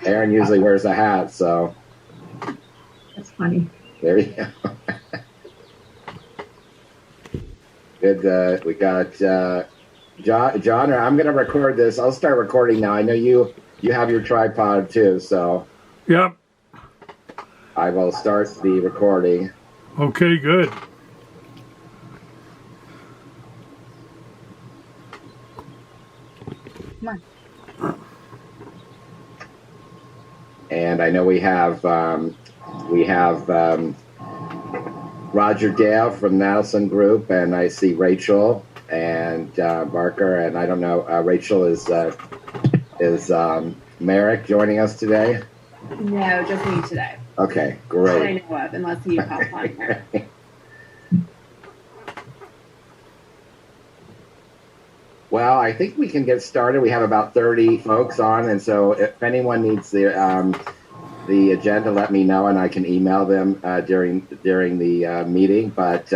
Aaron usually wears a hat, so. That's funny. There you go. Good. We got John. I'm going to record this. I'll start recording now. I know you have your tripod too, so. Yep. I will start the recording. Okay, good. Come on. And I know we have Roger Dale from Nelson Group, and I see Rachel and Barker, and I don't know, Rachel is Merrick joining us today? No, just me today. Okay, great. That I know of, unless you pop on here. Well, I think we can get started. We have about 30 folks on, and so if anyone needs the agenda, let me know, and I can email them during the meeting. But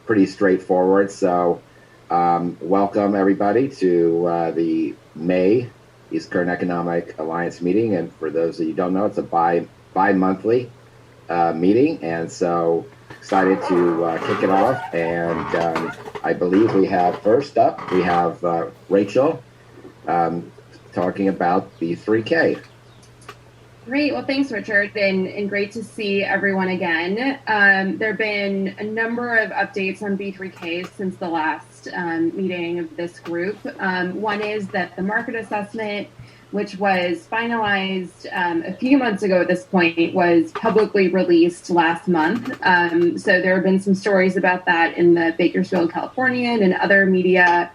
pretty straightforward. So, welcome everybody to the May East Kern Economic Alliance meeting. And for those of you who don't know, it's a bi-monthly meeting, and so excited to kick it off. And I believe we have first up, we have Rachel talking about the 3K. Great. Well, thanks, Richard, and great to see everyone again. There have been a number of updates on B3K since the last meeting of this group. One is that the market assessment, which was finalized a few months ago at this point, was publicly released last month. So there have been some stories about that in the Bakersfield Californian and other media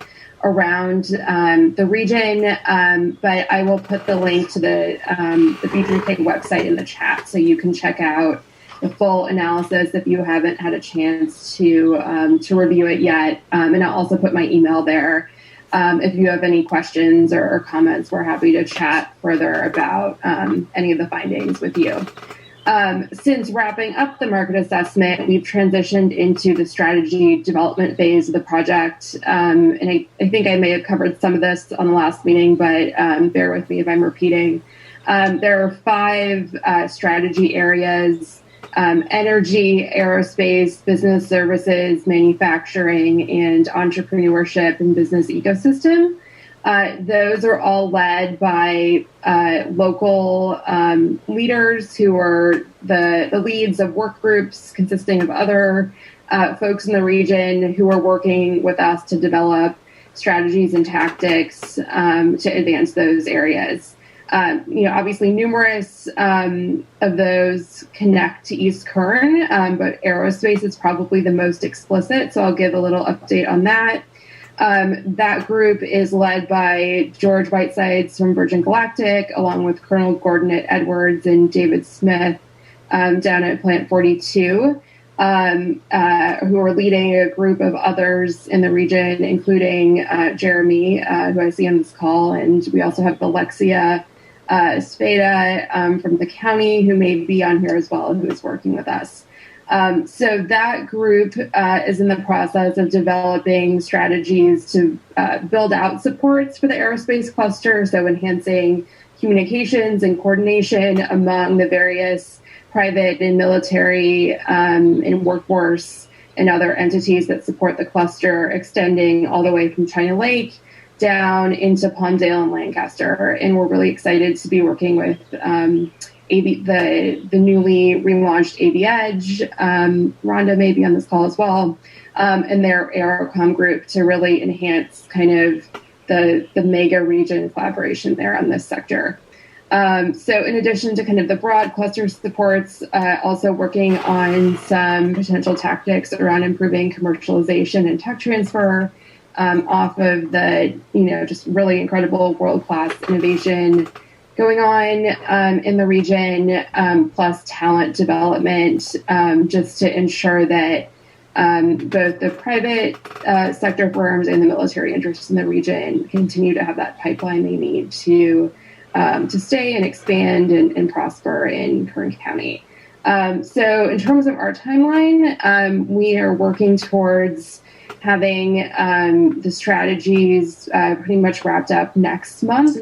around the region, but I will put the link to the B3K website in the chat so you can check out the full analysis if you haven't had a chance to review it yet. And I'll also put my email there. If you have any questions or comments, we're happy to chat further about any of the findings with you. Since wrapping up the market assessment, we've transitioned into the strategy development phase of the project. And I think I may have covered some of this on the last meeting, but bear with me if I'm repeating. There are 5 strategy areas: energy, aerospace, business services, manufacturing, and entrepreneurship and business ecosystem. Those are all led by local leaders who are the leads of work groups consisting of other folks in the region who are working with us to develop strategies and tactics to advance those areas. Obviously numerous of those connect to East Kern, but aerospace is probably the most explicit, so I'll give a little update on that. That group is led by George Whitesides from Virgin Galactic, along with Colonel Gordon at Edwards and David Smith down at Plant 42, who are leading a group of others in the region, including Jeremy, who I see on this call, and we also have Alexia Spada from the county, who may be on here as well, who is working with us. So that group is in the process of developing strategies to build out supports for the aerospace cluster, so enhancing communications and coordination among the various private and military and workforce and other entities that support the cluster, extending all the way from China Lake down into Palmdale and Lancaster. And we're really excited to be working with the newly relaunched AV Edge, Rhonda may be on this call as well, and their Aerocom group to really enhance kind of the mega region collaboration there on this sector. So in addition to kind of the broad cluster supports, also working on some potential tactics around improving commercialization and tech transfer off of the, just really incredible world-class innovation going on in the region, plus talent development, just to ensure that both the private sector firms and the military interests in the region continue to have that pipeline they need to stay and expand and prosper in Kern County. So in terms of our timeline, we are working towards having the strategies pretty much wrapped up next month.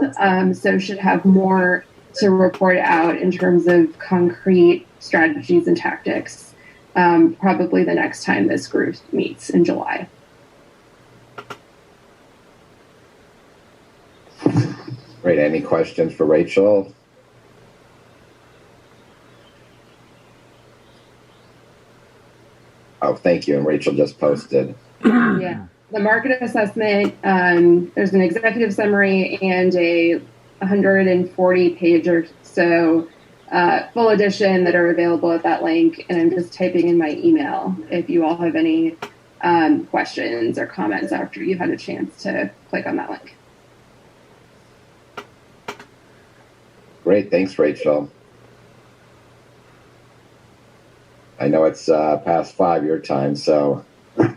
So should have more to report out in terms of concrete strategies and tactics, probably the next time this group meets in July. Great. Any questions for Rachel? Oh, thank you. And Rachel just posted. Yeah. The market assessment, there's an executive summary and a 140-page or so full edition that are available at that link. And I'm just typing in my email if you all have any questions or comments after you've had a chance to click on that link. Great. Thanks, Rachel. I know it's past 5 your time, so. Well,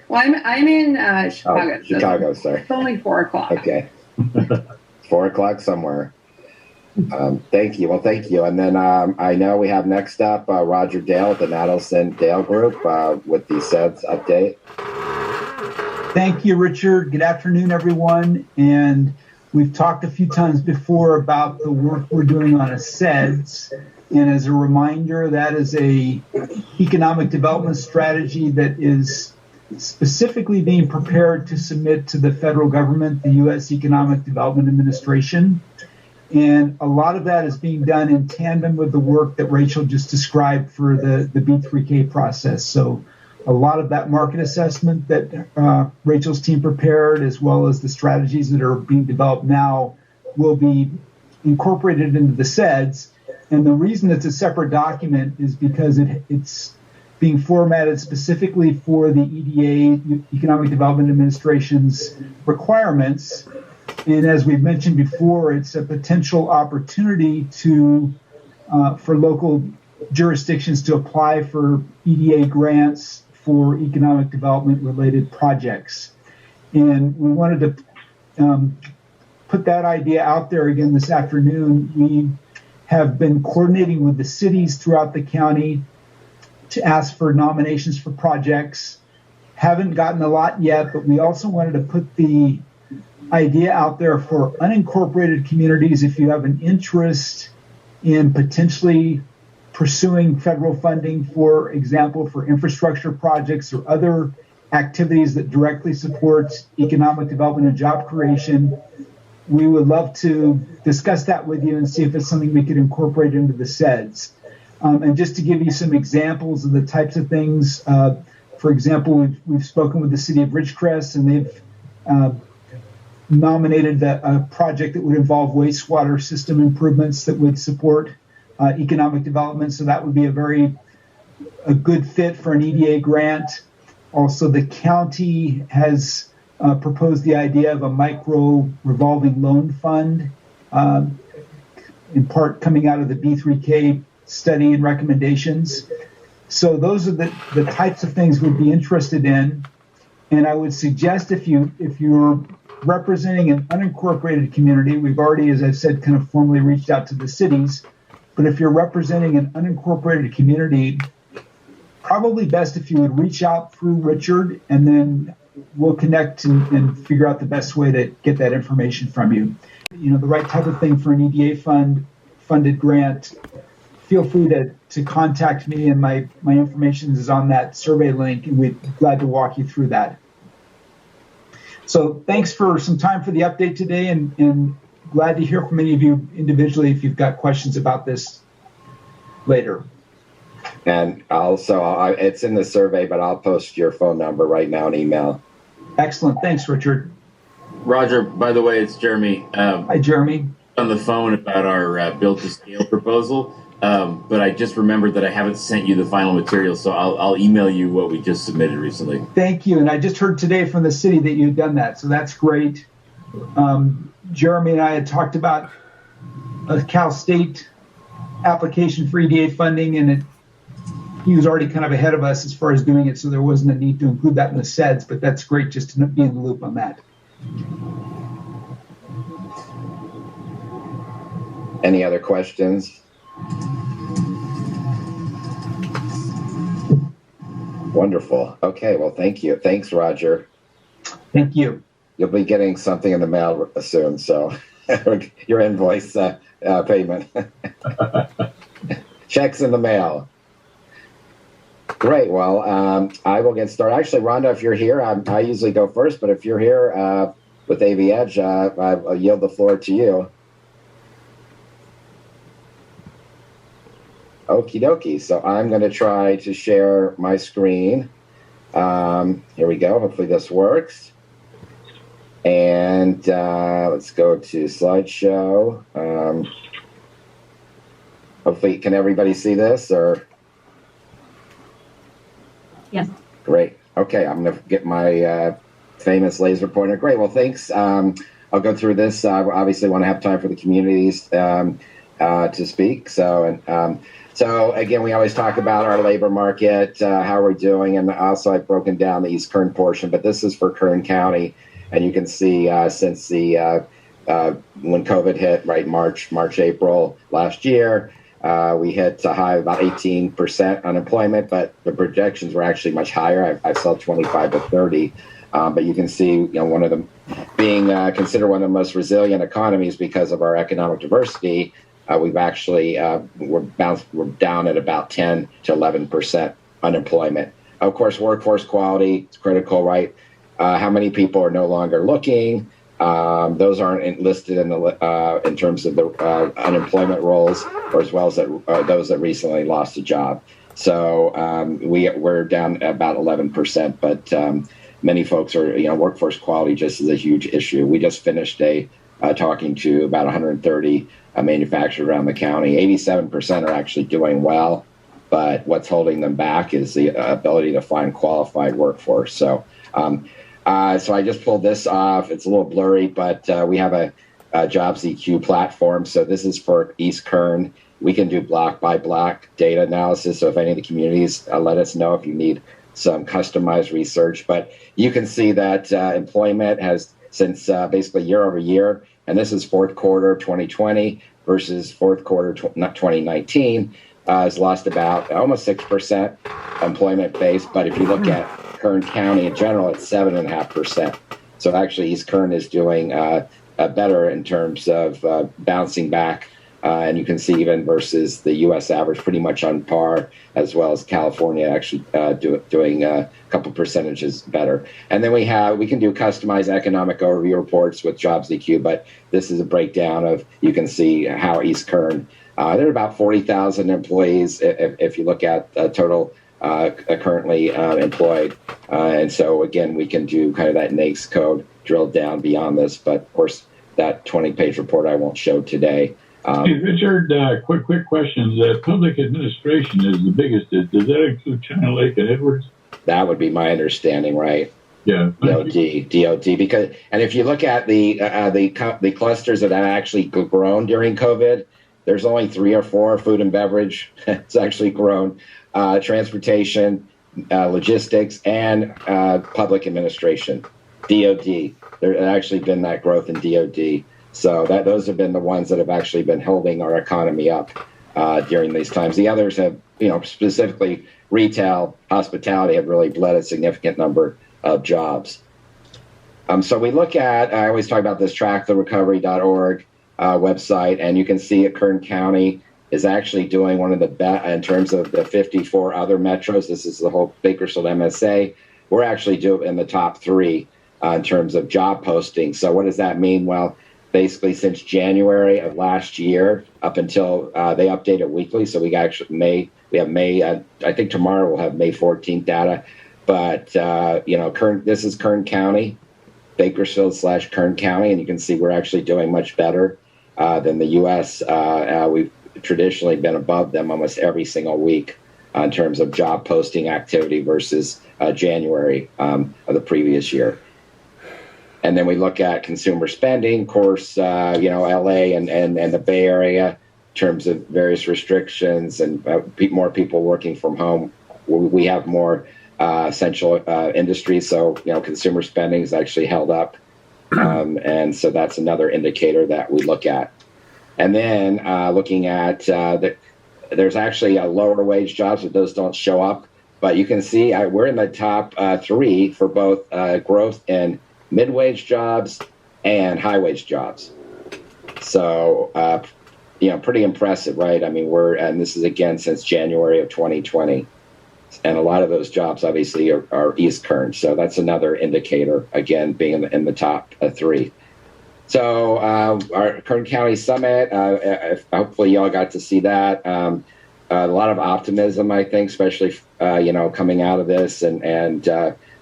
I'm in Chicago. Oh, Chicago, sorry. It's only 4 o'clock. Okay. 4 o'clock somewhere. Thank you. Well, thank you. And then I know we have next up Roger Dale with the Nadelson Dale Group with the SEDS update. Thank you, Richard. Good afternoon, everyone. And we've talked a few times before about the work we're doing on a SEDS. And as a reminder, that is a economic development strategy that is specifically being prepared to submit to the federal government, the U.S. Economic Development Administration. And a lot of that is being done in tandem with the work that Rachel just described for the B3K process. So a lot of that market assessment that Rachel's team prepared, as well as the strategies that are being developed now, will be incorporated into the SEDS. And the reason it's a separate document is because it's being formatted specifically for the EDA, Economic Development Administration's requirements. And as we've mentioned before, it's a potential opportunity to for local jurisdictions to apply for EDA grants for economic development related projects. And we wanted to put that idea out there again this afternoon. We have been coordinating with the cities throughout the county to ask for nominations for projects. Haven't gotten a lot yet, but we also wanted to put the idea out there for unincorporated communities. If you have an interest in potentially pursuing federal funding, for example, for infrastructure projects or other activities that directly support economic development and job creation, we would love to discuss that with you and see if it's something we could incorporate into the SEDS. And just to give you some examples of the types of things, for example, we've spoken with the city of Ridgecrest, and they've nominated a project that would involve wastewater system improvements that would support economic development. So that would be a good fit for an EDA grant. Also, the county has proposed the idea of a micro revolving loan fund, in part coming out of the B3K study and recommendations. So those are the types of things we'd be interested in. And I would suggest if you're representing an unincorporated community, we've already, as I've said, kind of formally reached out to the cities. But if you're representing an unincorporated community, probably best if you would reach out through Richard, and then we'll connect and figure out the best way to get that information from you. You know, the right type of thing for an EDA funded grant. Feel free to contact me, and my information is on that survey link, and we'd be glad to walk you through that. So thanks for some time for the update today, and glad to hear from any of you individually if you've got questions about this later. And also, it's in the survey, but I'll post your phone number right now and email. Excellent. Thanks, Richard. Roger, by the way, it's Jeremy. Hi, Jeremy. On the phone about our build-to-scale proposal, but I just remembered that I haven't sent you the final material, so I'll email you what we just submitted recently. Thank you. And I just heard today from the city that you've done that, so that's great. Jeremy and I had talked about a Cal State application for EDA funding, and he was already kind of ahead of us as far as doing it, so there wasn't a need to include that in the SEDS, but that's great just to be in the loop on that. Any other questions? Wonderful. Okay, well, thank you. Thanks, Roger. Thank you. You'll be getting something in the mail soon, so your invoice payment. Checks in the mail. Great. Well, I will get started. Actually, Rhonda, if you're here, I usually go first, but if you're here with AV Edge, I'll yield the floor to you. Okie dokie. So I'm going to try to share my screen. Here we go. Hopefully this works. And let's go to slideshow. Hopefully, can everybody see this? Or Yes. great. Okay, I'm going to get my famous laser pointer. Great. Well, thanks. I'll go through this. I obviously want to have time for the communities to speak. So again, we always talk about our labor market, how we're doing, and also I've broken down the East Kern portion, but this is for Kern County, and you can see since the when COVID hit, right, March, April last year, we hit a high of about 18% unemployment, but the projections were actually much higher. I saw 25 to 30. But you can see, one of them being considered one of the most resilient economies because of our economic diversity. We've actually we're down at about 10 to 11% unemployment. Of course, workforce quality is critical, right? How many people are no longer looking? Those aren't listed in terms of the unemployment rolls, or as well as those that recently lost a job. So we're down about 11%, but many folks are, workforce quality just is a huge issue. We just finished talking to about 130 manufacturers around the county. 87% are actually doing well, but what's holding them back is the ability to find qualified workforce. So I just pulled this off. It's a little blurry, but we have a Jobs EQ platform. So this is for East Kern. We can do block by block data analysis. So if any of the communities, let us know if you need some customized research. But you can see that employment has, since basically year over year, and this is fourth quarter 2020 versus fourth quarter 2019, has lost about almost 6% employment base. But if you look at Kern County in general, it's 7.5%. So actually, East Kern is doing better in terms of bouncing back. And you can see even versus the U.S. average, pretty much on par, as well as California actually doing a couple percentages better. And then we can do customized economic overview reports with Jobs EQ, but this is a breakdown of, you can see how East Kern, there are about 40,000 employees if you look at total currently employed. And so again, we can do kind of that NAICS code drilled down beyond this, but of course that 20-page report I won't show today. Hey, Richard, quick question. Public administration is the biggest. Does that include China Lake and Edwards? That would be my understanding, right? Yeah. DOT, because, and if you look at the clusters that have actually grown during COVID, there's only 3 or 4. Food and beverage it's actually grown, transportation, logistics, and public administration. DOD, there has actually been that growth in DOD. So those have been the ones that have actually been holding our economy up during these times. The others have, specifically retail, hospitality, have really bled a significant number of jobs. So we look at, I always talk about this tracktherecovery.org website, and you can see that Kern County is actually doing one of the best in terms of the 54 other metros. This is the whole Bakersfield MSA. We're actually doing in the top 3 in terms of job postings. So what does that mean? Well, basically since January of last year up until they update it weekly. So we actually we have May, I think tomorrow we'll have May 14th data. But, this is Kern County, Bakersfield / Kern County. And you can see we're actually doing much better than the U.S. We've traditionally been above them almost every single week in terms of job posting activity versus January of the previous year. And then we look at consumer spending, of course, LA and the Bay Area in terms of various restrictions and more people working from home. We have more essential industries. So, consumer spending is actually held up. And so that's another indicator that we look at. And then looking at there's actually lower wage jobs, but those don't show up but you can see we're in the top 3 for both growth in mid-wage jobs and high-wage jobs. So, pretty impressive, right? I mean, and this is again since January of 2020. And a lot of those jobs obviously are East Kern. So that's another indicator, again, being in the top 3. So our Kern County Summit, hopefully y'all got to see that. A lot of optimism, I think, especially, coming out of this and in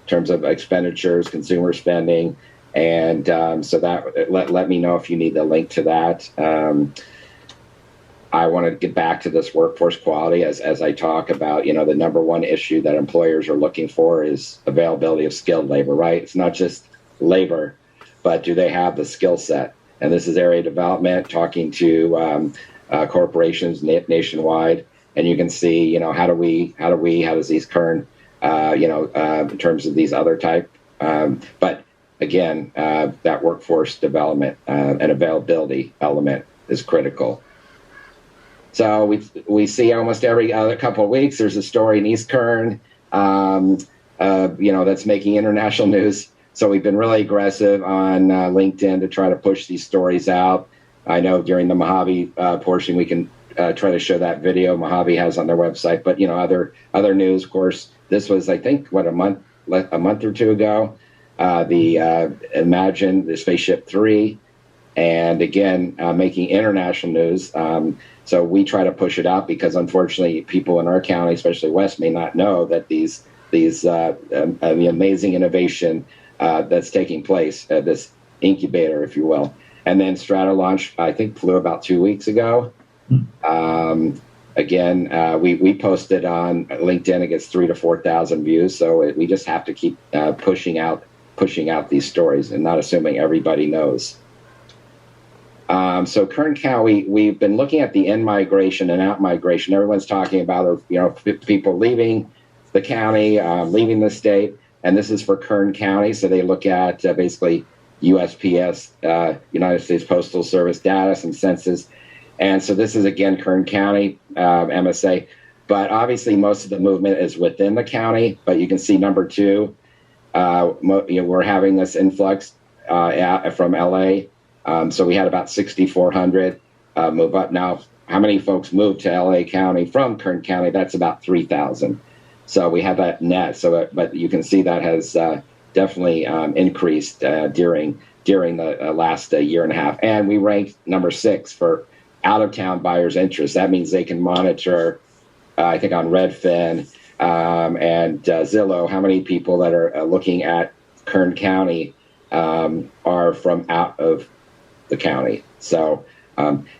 terms of expenditures, consumer spending. And so that let me know if you need the link to that. I want to get back to this workforce quality as I talk about, the number one issue that employers are looking for is availability of skilled labor, right? It's not just labor, but do they have the skill set? And this is area development, talking to corporations nationwide. And you can see, how does East Kern, in terms of these other type. But again, that workforce development and availability element is critical. So we see almost every other couple of weeks, there's a story in East Kern, that's making international news. So we've been really aggressive on LinkedIn to try to push these stories out. I know during the Mojave portion, we can try to show that video Mojave has on their website. But other news, of course, this was, I think, a month or 2 ago. The Imagine the Spaceship 3, and again making international news. So we try to push it out because, unfortunately, people in our county, especially West, may not know that these the amazing innovation that's taking place at this incubator, if you will. And then Strata Launch, I think, flew about 2 weeks ago. Again, we posted on LinkedIn. It gets 3,000 to 4,000 views. So we just have to keep pushing out these stories and not assuming everybody knows. So Kern County, we've been looking at the in-migration and out-migration. Everyone's talking about, people leaving the county, leaving the state, and this is for Kern County. So they look at basically USPS, United States Postal Service data, some census. And so this is, again, Kern County, MSA. But obviously most of the movement is within the county. But you can see number 2, we're having this influx from LA. So we had about 6,400 move up. Now, how many folks moved to LA County from Kern County? That's about 3,000. So we have that net. But you can see that has definitely increased during the last year and a half. And we ranked number 6 for out-of-town buyers' interest. That means they can monitor, I think, on Redfin and Zillow, how many people that are looking at Kern County are from out of the county. So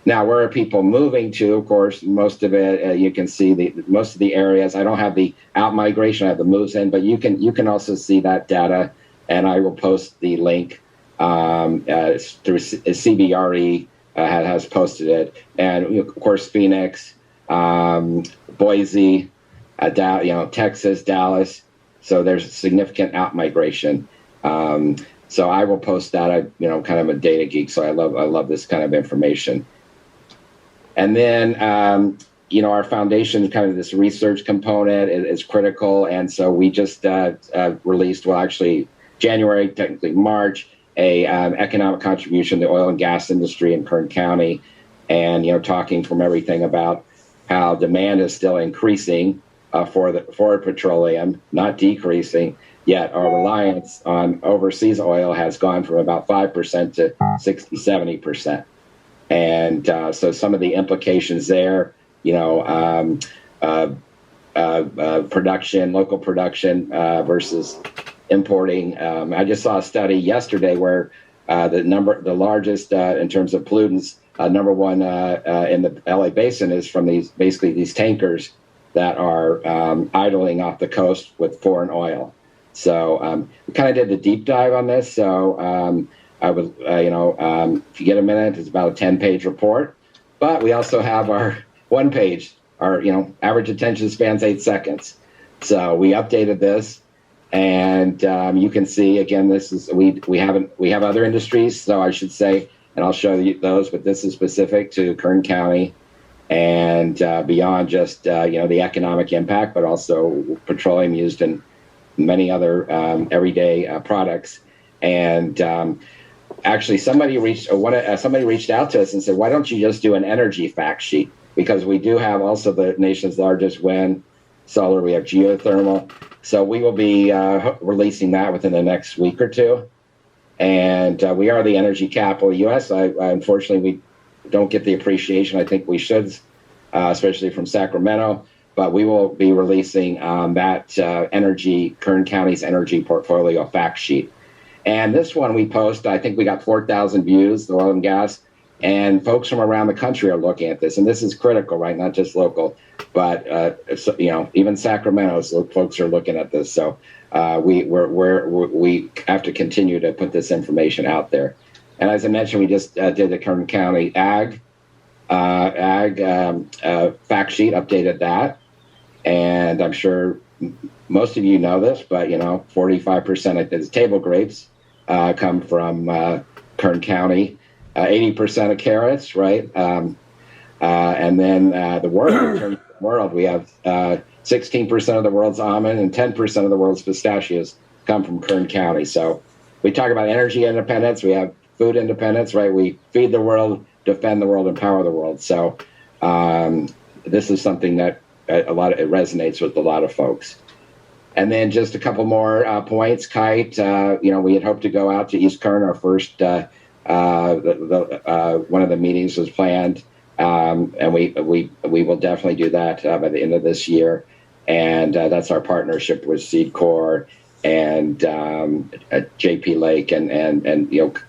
now, where are people moving to? Of course, most of it, you can see most of the areas. I don't have the out migration, I have the moves in, but you can also see that data, and I will post the link through CBRE has posted it, and of course Phoenix, Boise, Texas, Dallas. So there's significant out migration. So I will post that. Kind of a data geek, so I love this kind of information. And then, our foundation, kind of this research component is critical. And so we just released, actually January, technically March, a economic contribution to the oil and gas industry in Kern County. And, talking from everything about how demand is still increasing for petroleum, not decreasing. Yet our reliance on overseas oil has gone from about 5% to 60, 70%. And so some of the implications there, production, local production versus importing. I just saw a study yesterday where the largest in terms of pollutants, number 1 in the LA basin is from these tankers that are idling off the coast with foreign oil. So we kind of did the deep dive on this. So I would, if you get a minute, it's about a 10-page report. But we also have our 1-page. Our average attention span's 8 seconds. So we updated this, and you can see again. This is we have other industries. So I should say, and I'll show you those. But this is specific to Kern County, and beyond just the economic impact, but also petroleum used in many other everyday products. And actually, somebody reached out to us and said, "Why don't you just do an energy fact sheet?" Because we do have also the nation's largest wind, solar. We have geothermal, so we will be releasing that within the next week or two. And we are the energy capital of the U.S. Unfortunately, we don't get the appreciation I think we should, especially from Sacramento. But we will be releasing that Kern County's energy portfolio fact sheet. And this one we post, I think we got 4,000 views, the oil and gas, and folks from around the country are looking at this. And this is critical, right? Not just local, but even Sacramento, so folks are looking at this. So we have to continue to put this information out there. And as I mentioned, we just did the Kern County Ag fact sheet, updated that. And I'm sure most of you know this, but 45% of the table grapes come from Kern County, 80% of carrots, right? And then the world, we have 16% of the world's almond and 10% of the world's pistachios come from Kern County. So we talk about energy independence. We have food independence, right? We feed the world, defend the world, empower the world. So this is something that it resonates with a lot of folks. And then just a couple more points. KITE, we had hoped to go out to East Kern. Our first one of the meetings was planned, and we will definitely do that by the end of this year. And that's our partnership with Seed Corps and JP Lake, and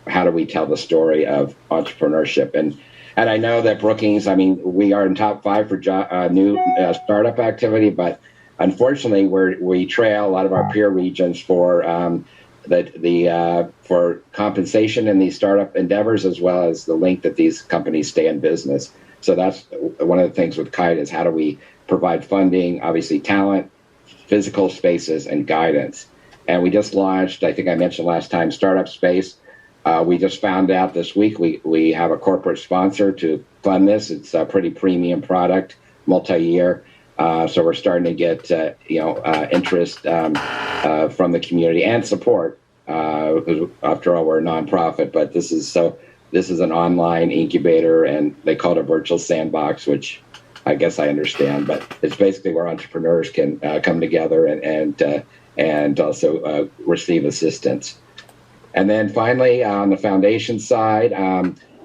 how do we tell the story of entrepreneurship? And I know that Brookings, we are in top 5 for new startup activity, but unfortunately, we trail a lot of our peer regions for for compensation in these startup endeavors, as well as the length that these companies stay in business. So that's one of the things with KITE is how do we provide funding, obviously talent, physical spaces, and guidance. And we just launched, I think I mentioned last time, Startup Space. We just found out this week we have a corporate sponsor to fund this. It's a pretty premium product, multi-year. So we're starting to get interest from the community and support. Because after all, we're a nonprofit, but this is an online incubator, and they call it a virtual sandbox, which I guess I understand. But it's basically where entrepreneurs can come together and also receive assistance. And then finally, on the foundation side,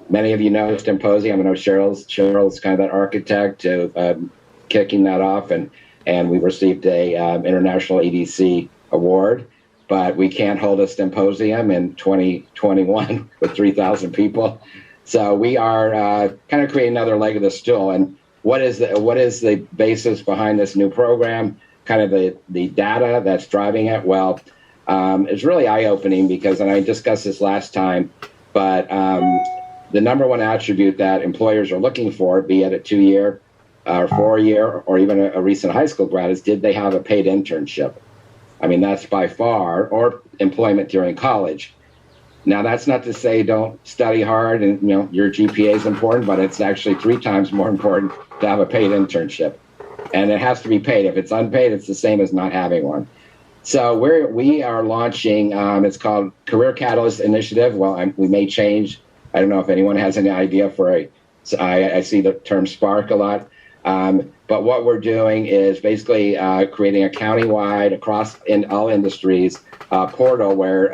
many of you know Symposium. I know Cheryl's kind of that architect to kicking that off, and we received a International EDC award, but we can't hold a symposium in 2021 with 3,000 people. So we are kind of creating another leg of the stool. And what is the basis behind this new program? Kind of the data that's driving it. Well, it's really eye-opening because, and I discussed this last time, but the number one attribute that employers are looking for, be it a 2-year or 4-year, or even a recent high school grad, is did they have a paid internship? That's by far, or employment during college. Now, that's not to say don't study hard and your GPA is important, but it's actually 3 times more important to have a paid internship, and it has to be paid. If it's unpaid, it's the same as not having one. So we are launching. It's called Career Catalyst Initiative. Well, we may change. I don't know if anyone has any idea for I see the term Spark a lot. But what we're doing is basically creating a countywide, across in all industries, portal where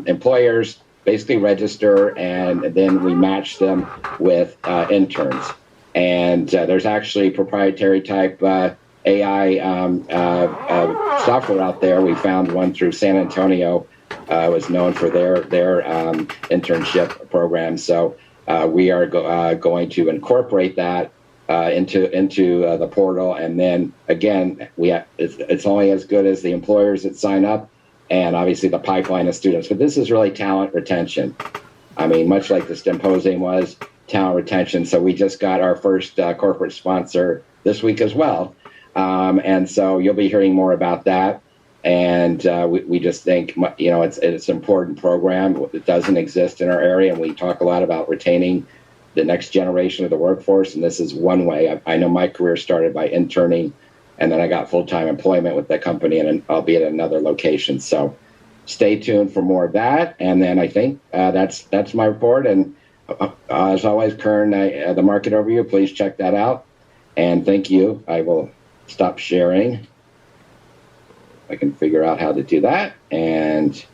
employers basically register, and then we match them with interns. And there's actually proprietary type AI software out there. We found one through San Antonio, was known for their internship program. So we are going to incorporate that into the portal, and then again, it's only as good as the employers that sign up, and obviously the pipeline of students. But this is really talent retention. Much like the symposium was talent retention. So we just got our first corporate sponsor this week as well, and so you'll be hearing more about that. And we just think it's an important program. It doesn't exist in our area, and we talk a lot about retaining the next generation of the workforce, and this is one way. I know my career started by interning, and then I got full-time employment with the company, and I'll be at another location. So stay tuned for more of that. And then I think that's my report. And as always, Kern, the market overview, please check that out. And thank you. I will stop sharing. I can figure out how to do that. And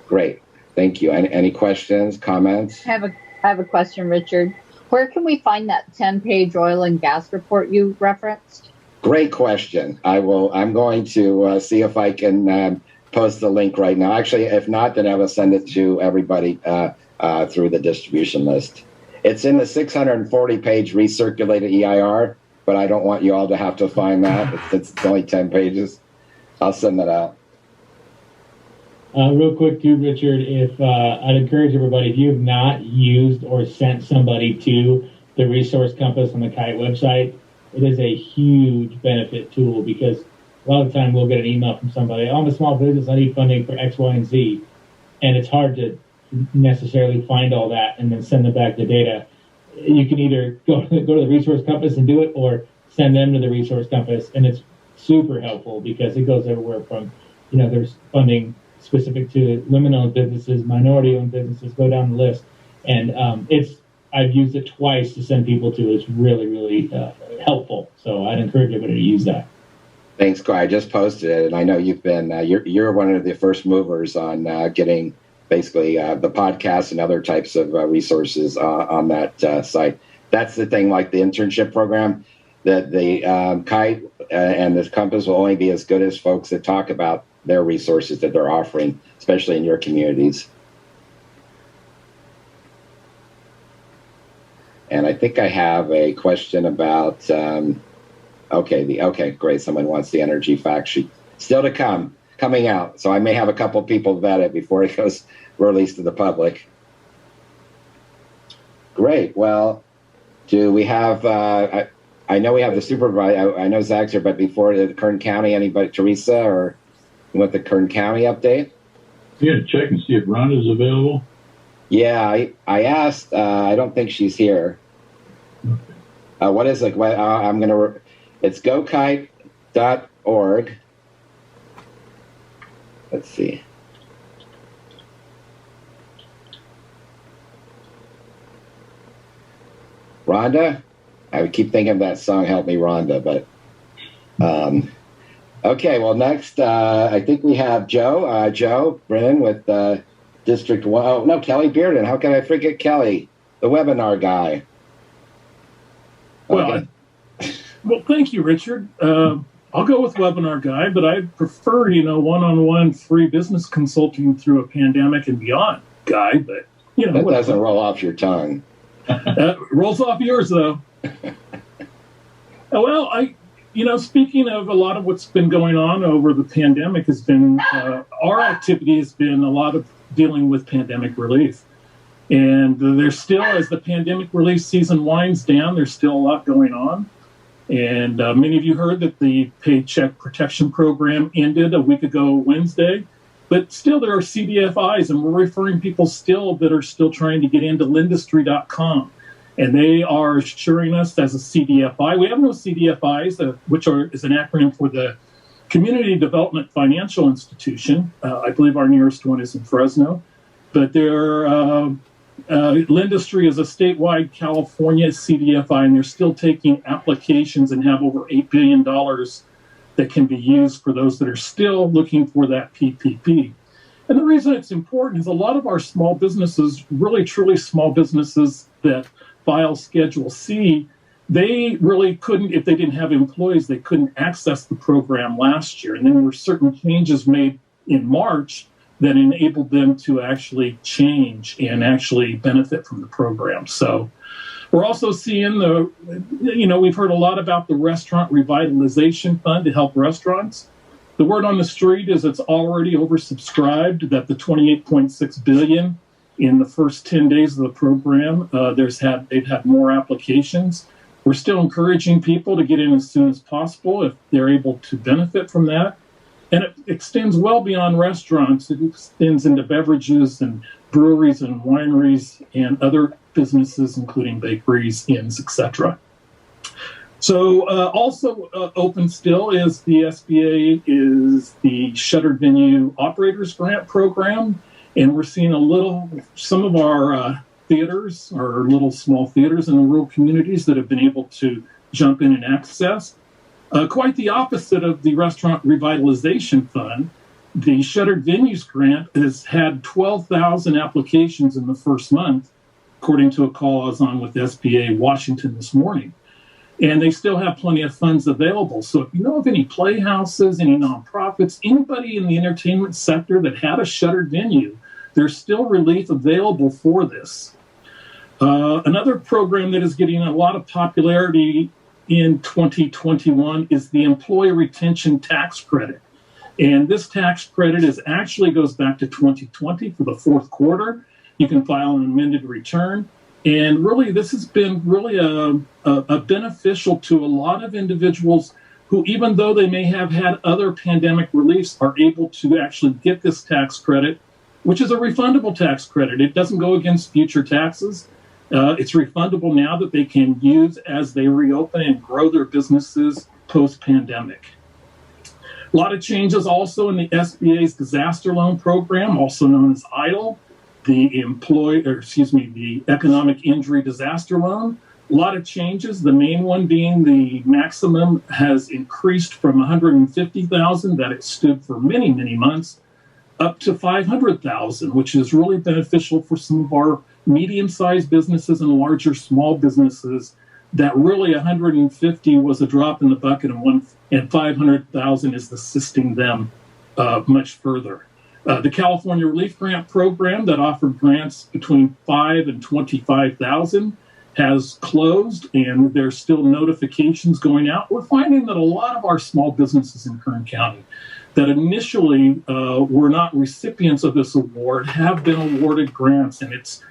great. Thank you. Any questions, comments? I have a question, Richard. Where can we find that 10-page oil and gas report you referenced? Great question. I'm going to see if I can post the link right now. Actually, if not, then I will send it to everybody through the distribution list. It's in the 640-page recirculated EIR, but I don't want you all to have to find that. It's only 10 pages. I'll send that out. Real quick, too, Richard, if I'd encourage everybody, if you have not used or sent somebody to the Resource Compass on the KITE website, it is a huge benefit tool, because a lot of the time we'll get an email from somebody, I'm a small business, I need funding for X, Y, and Z. And it's hard to necessarily find all that and then send them back the data. You can either go to the Resource Compass and do it, or send them to the Resource Compass. And it's super helpful because it goes everywhere from, there's funding specific to women-owned businesses, minority-owned businesses, go down the list. And I've used it twice to send people to. It's really, really helpful. So I'd encourage everybody to use that. Thanks, Corey. I just posted it, and I know you've been you're one of the first movers on getting basically the podcast and other types of resources on that site. That's the thing, like the internship program, that the KITE and the Compass will only be as good as folks that talk about their resources that they're offering, especially in your communities. And I think I have a question about, okay, great. Someone wants the energy fact sheet. Still to come, coming out. So I may have a couple people vet it before it goes released to the public. Great. Well, do we have, I know we have the supervisor. I know Zach's here, but before the Kern County, anybody, Teresa, or you want the Kern County update? You got to check and see if Rhonda's available. Yeah, I asked. I don't think she's here. Okay. What is it? I'm going to, it's gokite.org. Let's see. Rhonda? I would keep thinking of that song, Help Me Rhonda, but okay, well, next, I think we have Joe Brennan with District 1. Oh, no, Kelly Bearden. How can I forget Kelly, the webinar guy? Well, well, thank you, Richard. I'll go with webinar guy, but I prefer, one-on-one free business consulting through a pandemic and beyond guy, but, That doesn't roll off your tongue. Rolls off yours, though. Well, speaking of a lot of what's been going on over the pandemic has been, our activity has been a lot of dealing with pandemic relief. And there's still, as the pandemic relief season winds down, there's still a lot going on. And many of you heard that the Paycheck Protection Program ended a week ago Wednesday. But still, there are CDFIs, and we're referring people still that are still trying to get into Lindustry.com. And they are assuring us as a CDFI. We have no CDFIs, which is an acronym for the Community Development Financial Institution. I believe our nearest one is in Fresno. But Lindustry is a statewide California CDFI, and they're still taking applications and have over $8 billion that can be used for those that are still looking for that PPP. And the reason it's important is a lot of our small businesses, really truly small businesses that file Schedule C, they really couldn't, if they didn't have employees, they couldn't access the program last year. And then there were certain changes made in March that enabled them to actually change and actually benefit from the program. So we're also seeing we've heard a lot about the Restaurant Revitalization Fund to help restaurants. The word on the street is it's already oversubscribed, that the $28.6 billion in the first 10 days of the program, they've had more applications. We're still encouraging people to get in as soon as possible if they're able to benefit from that. And it extends well beyond restaurants. It extends into beverages and breweries and wineries and other businesses, including bakeries, inns, etc. So also open still is the SBA is the Shuttered Venue Operators Grant Program. And we're seeing some of our theaters or little small theaters in the rural communities that have been able to jump in and access. Quite the opposite of the Restaurant Revitalization Fund. The Shuttered Venues Grant has had 12,000 applications in the first month, according to a call I was on with SBA Washington this morning. And they still have plenty of funds available. So if you know of any playhouses, any nonprofits, anybody in the entertainment sector that had a shuttered venue, there's still relief available for this. Another program that is getting a lot of popularity in 2021 is the Employee Retention Tax Credit. And this tax credit actually goes back to 2020 for the fourth quarter. You can file an amended return. And really, this has been really a beneficial to a lot of individuals who, even though they may have had other pandemic reliefs, are able to actually get this tax credit, which is a refundable tax credit. It doesn't go against future taxes. It's refundable now that they can use as they reopen and grow their businesses post-pandemic. A lot of changes also in the SBA's disaster loan program, also known as EIDL, the Economic Injury Disaster Loan. A lot of changes. The main one being the maximum has increased from $150,000 that it stood for many, many months up to $500,000, which is really beneficial for some of our medium-sized businesses and larger small businesses. That really 150 was a drop in the bucket, and 500,000 is assisting them much further. The California Relief Grant Program that offered grants between $5,000 and $25,000 has closed, and there's still notifications going out. We're finding that a lot of our small businesses in Kern County that initially were not recipients of this award have been awarded grants, and it's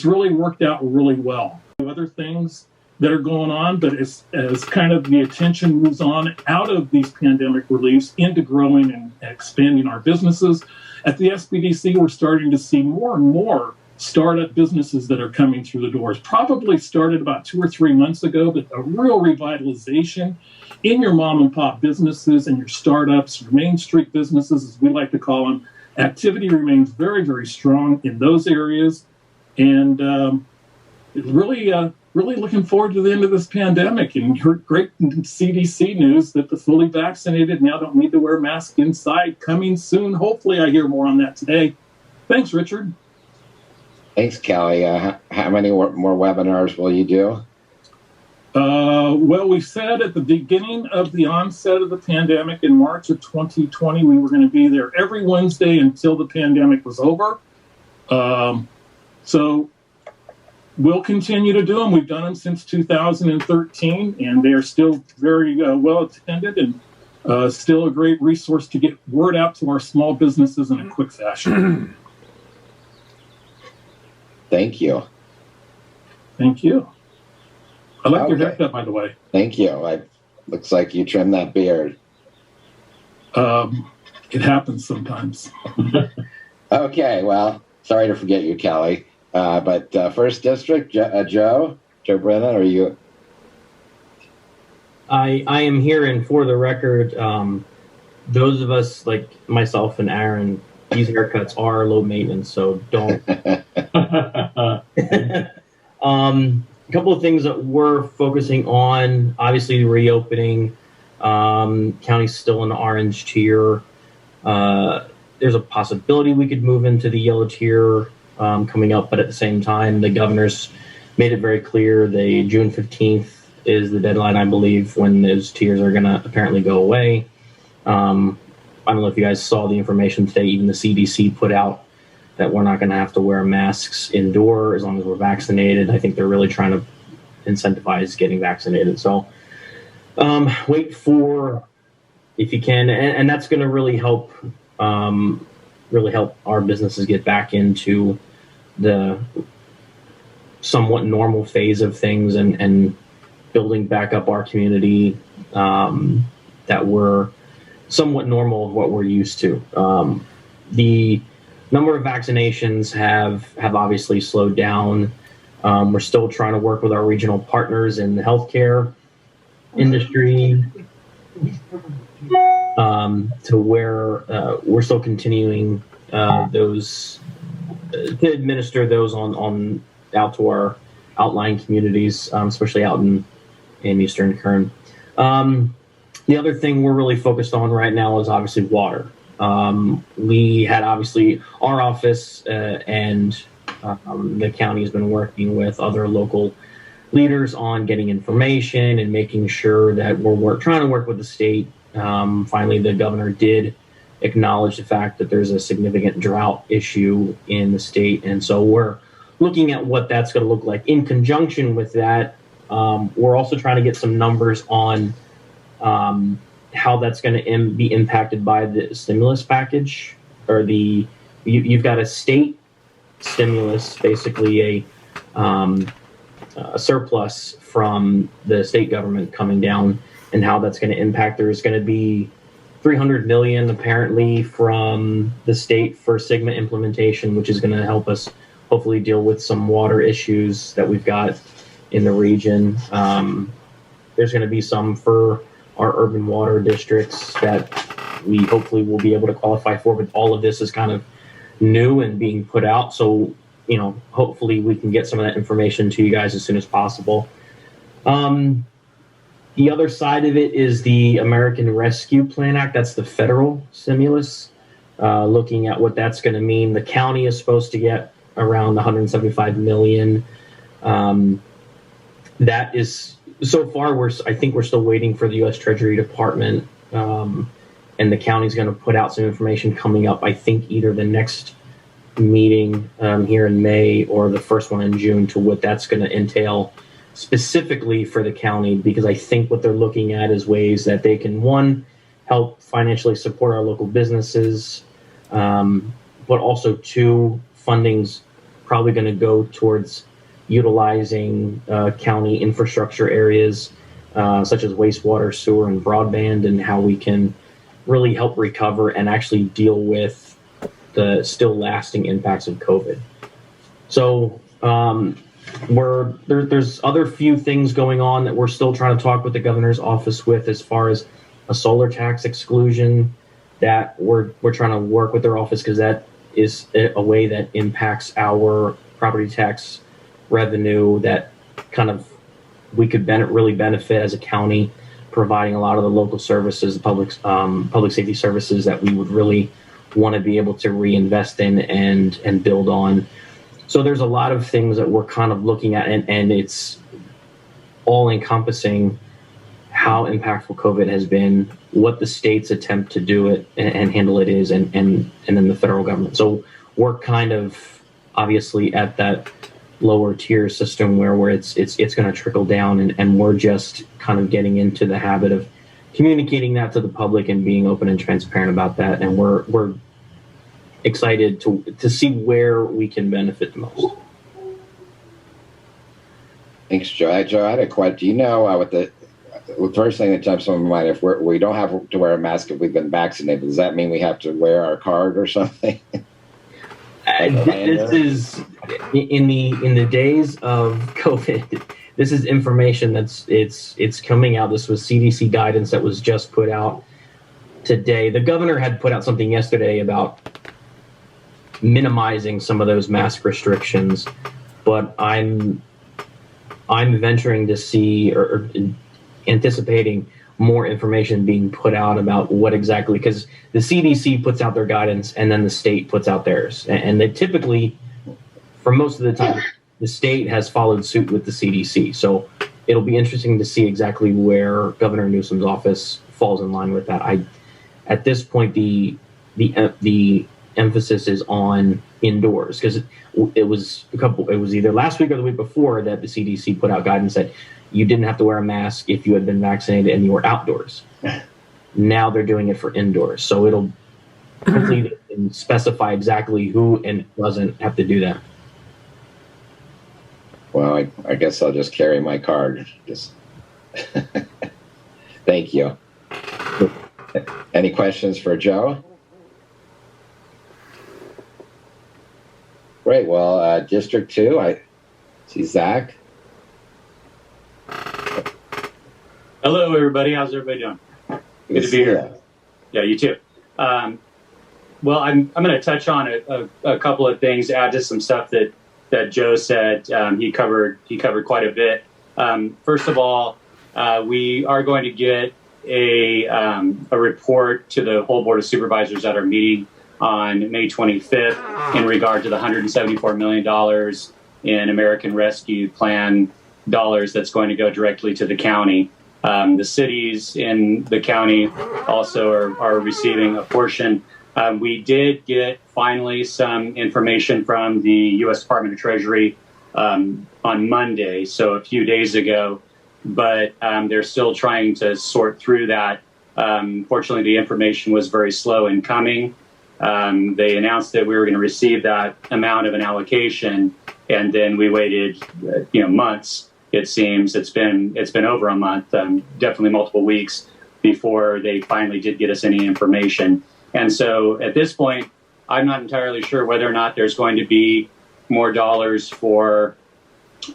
really worked out really well. Other things that are going on, but as kind of the attention moves on out of these pandemic reliefs into growing and expanding our businesses, at the SBDC, we're starting to see more and more startup businesses that are coming through the doors. Probably started about 2 or 3 months ago, but a real revitalization in your mom and pop businesses and your startups, your Main Street businesses, as we like to call them. Activity remains very, very strong in those areas. And really looking forward to the end of this pandemic. And heard great CDC news that the fully vaccinated now don't need to wear masks inside, coming soon. Hopefully I hear more on that today. Thanks, Richard. Thanks, Kelly. How many more webinars will you do? Well, we said at the beginning of the onset of the pandemic in March of 2020, we were going to be there every Wednesday until the pandemic was over. So we'll continue to do them. We've done them since 2013, and they are still very well attended and still a great resource to get word out to our small businesses in a quick fashion. Thank you. Thank you. I like your haircut, by the way. Thank you. Looks like you trimmed that beard. It happens sometimes. Okay, well, sorry to forget you, Kelly. But First District, Joe Brennan, are you? I am here, and for the record, those of us like myself and Aaron, these haircuts are low maintenance, so don't. A couple of things that we're focusing on, obviously the reopening. County's still in the orange tier. There's a possibility we could move into the yellow tier coming up, but at the same time, the governor's made it very clear the June 15th is the deadline, I believe, when those tiers are going to apparently go away. I don't know if you guys saw the information today. Even the CDC put out that we're not going to have to wear masks indoor as long as we're vaccinated. I think they're really trying to incentivize getting vaccinated. So wait for, if you can, and that's going to really help our businesses get back into the somewhat normal phase of things and building back up our community that we're somewhat normal of what we're used to. The number of vaccinations have obviously slowed down. We're still trying to work with our regional partners in the healthcare industry to where we're still continuing those to administer those on out to our outlying communities, especially out in Eastern Kern. The other thing we're really focused on right now is obviously water. We had obviously our office and the county has been working with other local leaders on getting information and making sure that we're trying to work with the state. Finally, the governor did acknowledge the fact that there's a significant drought issue in the state. And so we're looking at what that's going to look like. In conjunction with that, we're also trying to get some numbers on how that's going to be impacted by the stimulus package, or you've got a state stimulus, basically a surplus from the state government coming down, and how that's going to impact. There's going to be $300 million apparently from the state for SGMA implementation, which is going to help us hopefully deal with some water issues that we've got in the region. There's going to be some for our urban water districts that we hopefully will be able to qualify for, but all of this is kind of new and being put out. So, hopefully we can get some of that information to you guys as soon as possible. The other side of it is the American Rescue Plan Act. That's the federal stimulus, looking at what that's going to mean. The county is supposed to get around $175 million. That is, so far, I think we're still waiting for the U.S. Treasury Department, and the county's going to put out some information coming up, I think either the next meeting here in May or the first one in June, to what that's going to entail specifically for the county, because I think what they're looking at is ways that they can, one, help financially support our local businesses, but also two, funding's probably going to go towards utilizing county infrastructure areas such as wastewater, sewer, and broadband, and how we can really help recover and actually deal with the still lasting impacts of COVID. So there's other few things going on that we're still trying to talk with the governor's office with, as far as a solar tax exclusion that we're trying to work with their office, because that is a way that impacts our property tax revenue that kind of we could really benefit as a county, providing a lot of the local services, public safety services that we would really want to be able to reinvest in and build on. So there's a lot of things that we're kind of looking at, and it's all encompassing how impactful COVID has been, what the state's attempt to do it and handle it is, and then the federal government. So we're kind of obviously at that lower tier system where it's going to trickle down, and we're just kind of getting into the habit of communicating that to the public and being open and transparent about that. And we're excited to see where we can benefit the most. Thanks, Joe. Joe, I had a question. Do you know what the first thing that jumps on my mind, if we don't have to wear a mask if we've been vaccinated, does that mean we have to wear our card or something? This is in the days of COVID. This is information it's coming out. This was CDC guidance that was just put out today. The governor had put out something yesterday about minimizing some of those mask restrictions, but I'm venturing to see or anticipating more information being put out about what exactly, because the CDC puts out their guidance and then the state puts out theirs, and they typically, for most of the time, the state has followed suit with the CDC. So it'll be interesting to see exactly where Governor Newsom's office falls in line with that. At this point, the emphasis is on indoors, because it was either last week or the week before that the CDC put out guidance that you didn't have to wear a mask if you had been vaccinated and you were outdoors. Now they're doing it for indoors. So it'll hopefully specify exactly who and doesn't have to do that. Well, I guess I'll just carry my card. Thank you. Any questions for Joe? Great. Well, District 2, I see Zach. Hello, everybody. How's everybody doing? Good to be here. Yeah, you too. Well, I'm going to touch on a couple of things, add to some stuff that Joe said. He covered quite a bit. First of all, we are going to get a report to the whole Board of Supervisors at our meeting on May 25th in regard to the $174 million in American Rescue Plan dollars that's going to go directly to the county. The cities in the county also are receiving a portion. We did get finally some information from the U.S. Department of Treasury on Monday, so a few days ago, but they're still trying to sort through that. Fortunately, the information was very slow in coming. They announced that we were going to receive that amount of an allocation, and then we waited, months. It seems it's been over a month, definitely multiple weeks before they finally did get us any information. And so at this point, I'm not entirely sure whether or not there's going to be more dollars for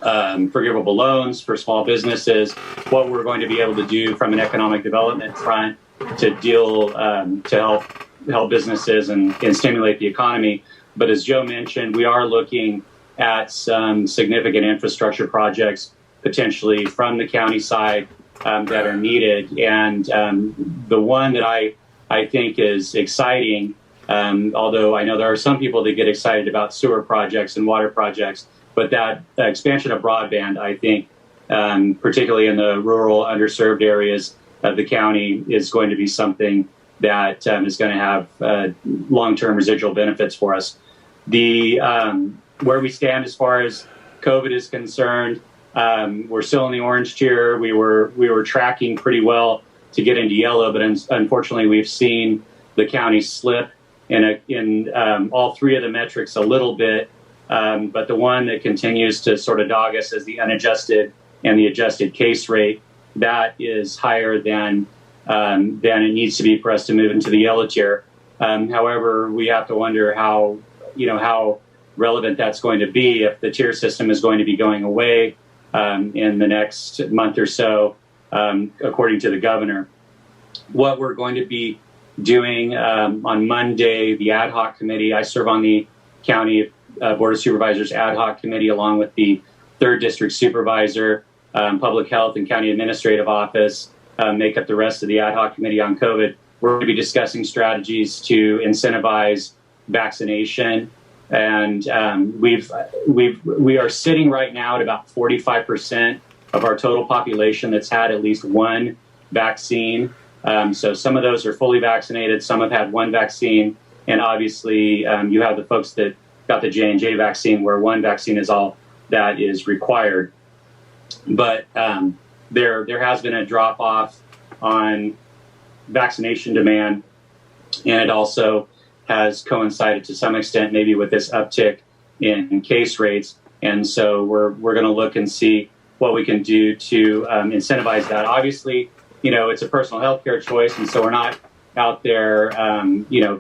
forgivable loans for small businesses, what we're going to be able to do from an economic development front to deal to help businesses and stimulate the economy. But as Joe mentioned, we are looking at some significant infrastructure projects potentially from the county side that are needed. And the one that I think is exciting, although I know there are some people that get excited about sewer projects and water projects, but that expansion of broadband, I think, particularly in the rural, underserved areas of the county, is going to be something that is going to have long-term residual benefits for us. Where we stand as far as COVID is concerned, we're still in the orange tier. We were tracking pretty well to get into yellow, but unfortunately, we've seen the county slip in all three of the metrics a little bit. But the one that continues to sort of dog us is the unadjusted and the adjusted case rate. That is higher than it needs to be for us to move into the yellow tier. However, we have to wonder how relevant that's going to be if the tier system is going to be going away in the next month or so, according to the governor. What we're going to be doing on Monday, the ad hoc committee, I serve on the county Board of Supervisors ad hoc committee along with the 3rd District Supervisor, Public Health and County Administrative Office, make up the rest of the ad hoc committee on COVID. We're going to be discussing strategies to incentivize vaccination. And we are sitting right now at about 45% of our total population that's had at least one vaccine. So some of those are fully vaccinated, some have had one vaccine, and obviously you have the folks that got the J&J vaccine where one vaccine is all that is required. But there has been a drop off on vaccination demand, and it also has coincided to some extent maybe with this uptick in case rates. And so we're going to look and see what we can do to incentivize that. Obviously, it's a personal health care choice, and so we're not out there,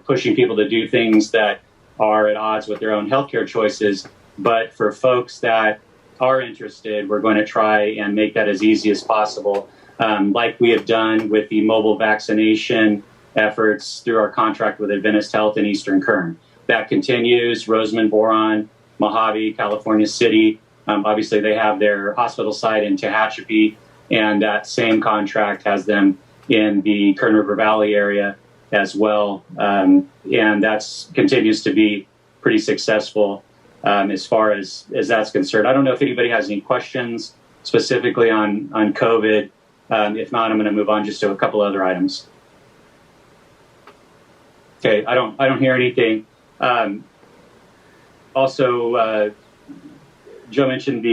pushing people to do things that are at odds with their own healthcare choices. But for folks that are interested, we're going to try and make that as easy as possible, like we have done with the mobile vaccination efforts through our contract with Adventist Health in Eastern Kern. That continues. Rosamond, Boron, Mojave, California City. Obviously, they have their hospital site in Tehachapi, and that same contract has them in the Kern River Valley area as well. And that continues to be pretty successful as far as that's concerned. I don't know if anybody has any questions specifically on COVID. If not, I'm going to move on just to a couple other items. Okay, I don't hear anything. Also, Joe mentioned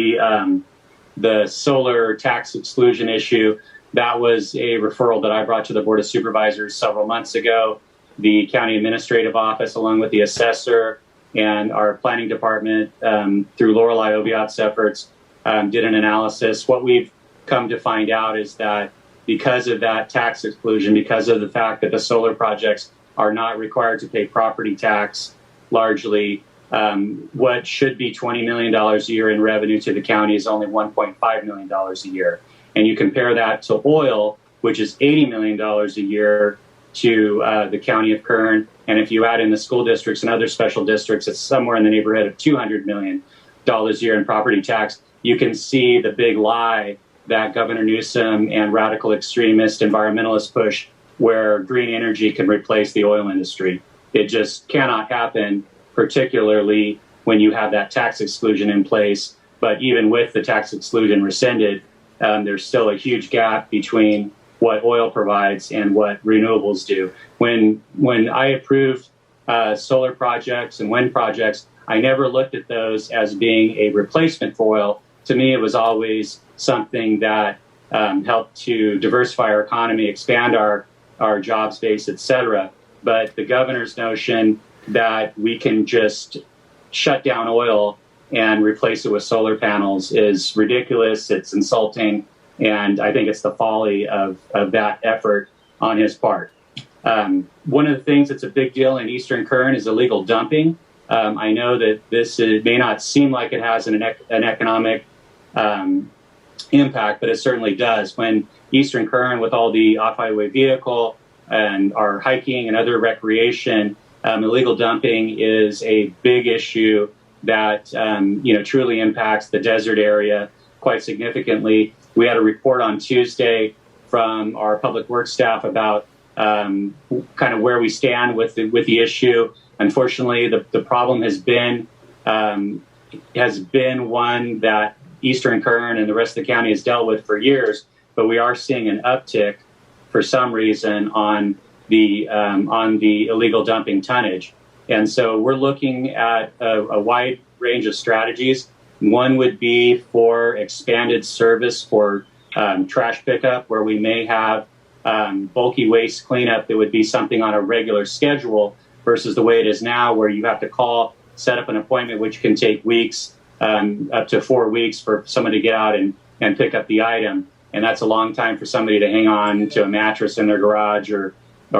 the solar tax exclusion issue. That was a referral that I brought to the Board of Supervisors several months ago. The County Administrative Office, along with the assessor and our planning department, through Lorelei Oviatt's efforts, did an analysis. What we've come to find out is that because of that tax exclusion, because of the fact that the solar projects are not required to pay property tax largely. What should be $20 million a year in revenue to the county is only $1.5 million a year. And you compare that to oil, which is $80 million a year to the county of Kern. And if you add in the school districts and other special districts, it's somewhere in the neighborhood of $200 million a year in property tax. You can see the big lie that Governor Newsom and radical extremist environmentalists push, where green energy can replace the oil industry. It just cannot happen, particularly when you have that tax exclusion in place. But even with the tax exclusion rescinded, there's still a huge gap between what oil provides and what renewables do. When I approved solar projects and wind projects, I never looked at those as being a replacement for oil. To me, it was always something that helped to diversify our economy, expand our job space, et cetera. But the governor's notion that we can just shut down oil and replace it with solar panels is ridiculous. It's insulting. And I think it's the folly of that effort on his part. One of the things that's a big deal in Eastern Kern is illegal dumping. I know that this may not seem like it has an economic impact, but it certainly does. When Eastern Kern, with all the off-highway vehicle and our hiking and other recreation, illegal dumping is a big issue that truly impacts the desert area quite significantly. We had a report on Tuesday from our public works staff about kind of where we stand with the issue. Unfortunately, the problem has been one that Eastern Kern and the rest of the county has dealt with for years, but we are seeing an uptick for some reason on the illegal dumping tonnage. And so we're looking at a wide range of strategies. One would be for expanded service for trash pickup, where we may have bulky waste cleanup that would be something on a regular schedule versus the way it is now, where you have to call, set up an appointment, which can take weeks, up to 4 weeks for someone to get out and pick up the item. And that's a long time for somebody to hang on to a mattress in their garage or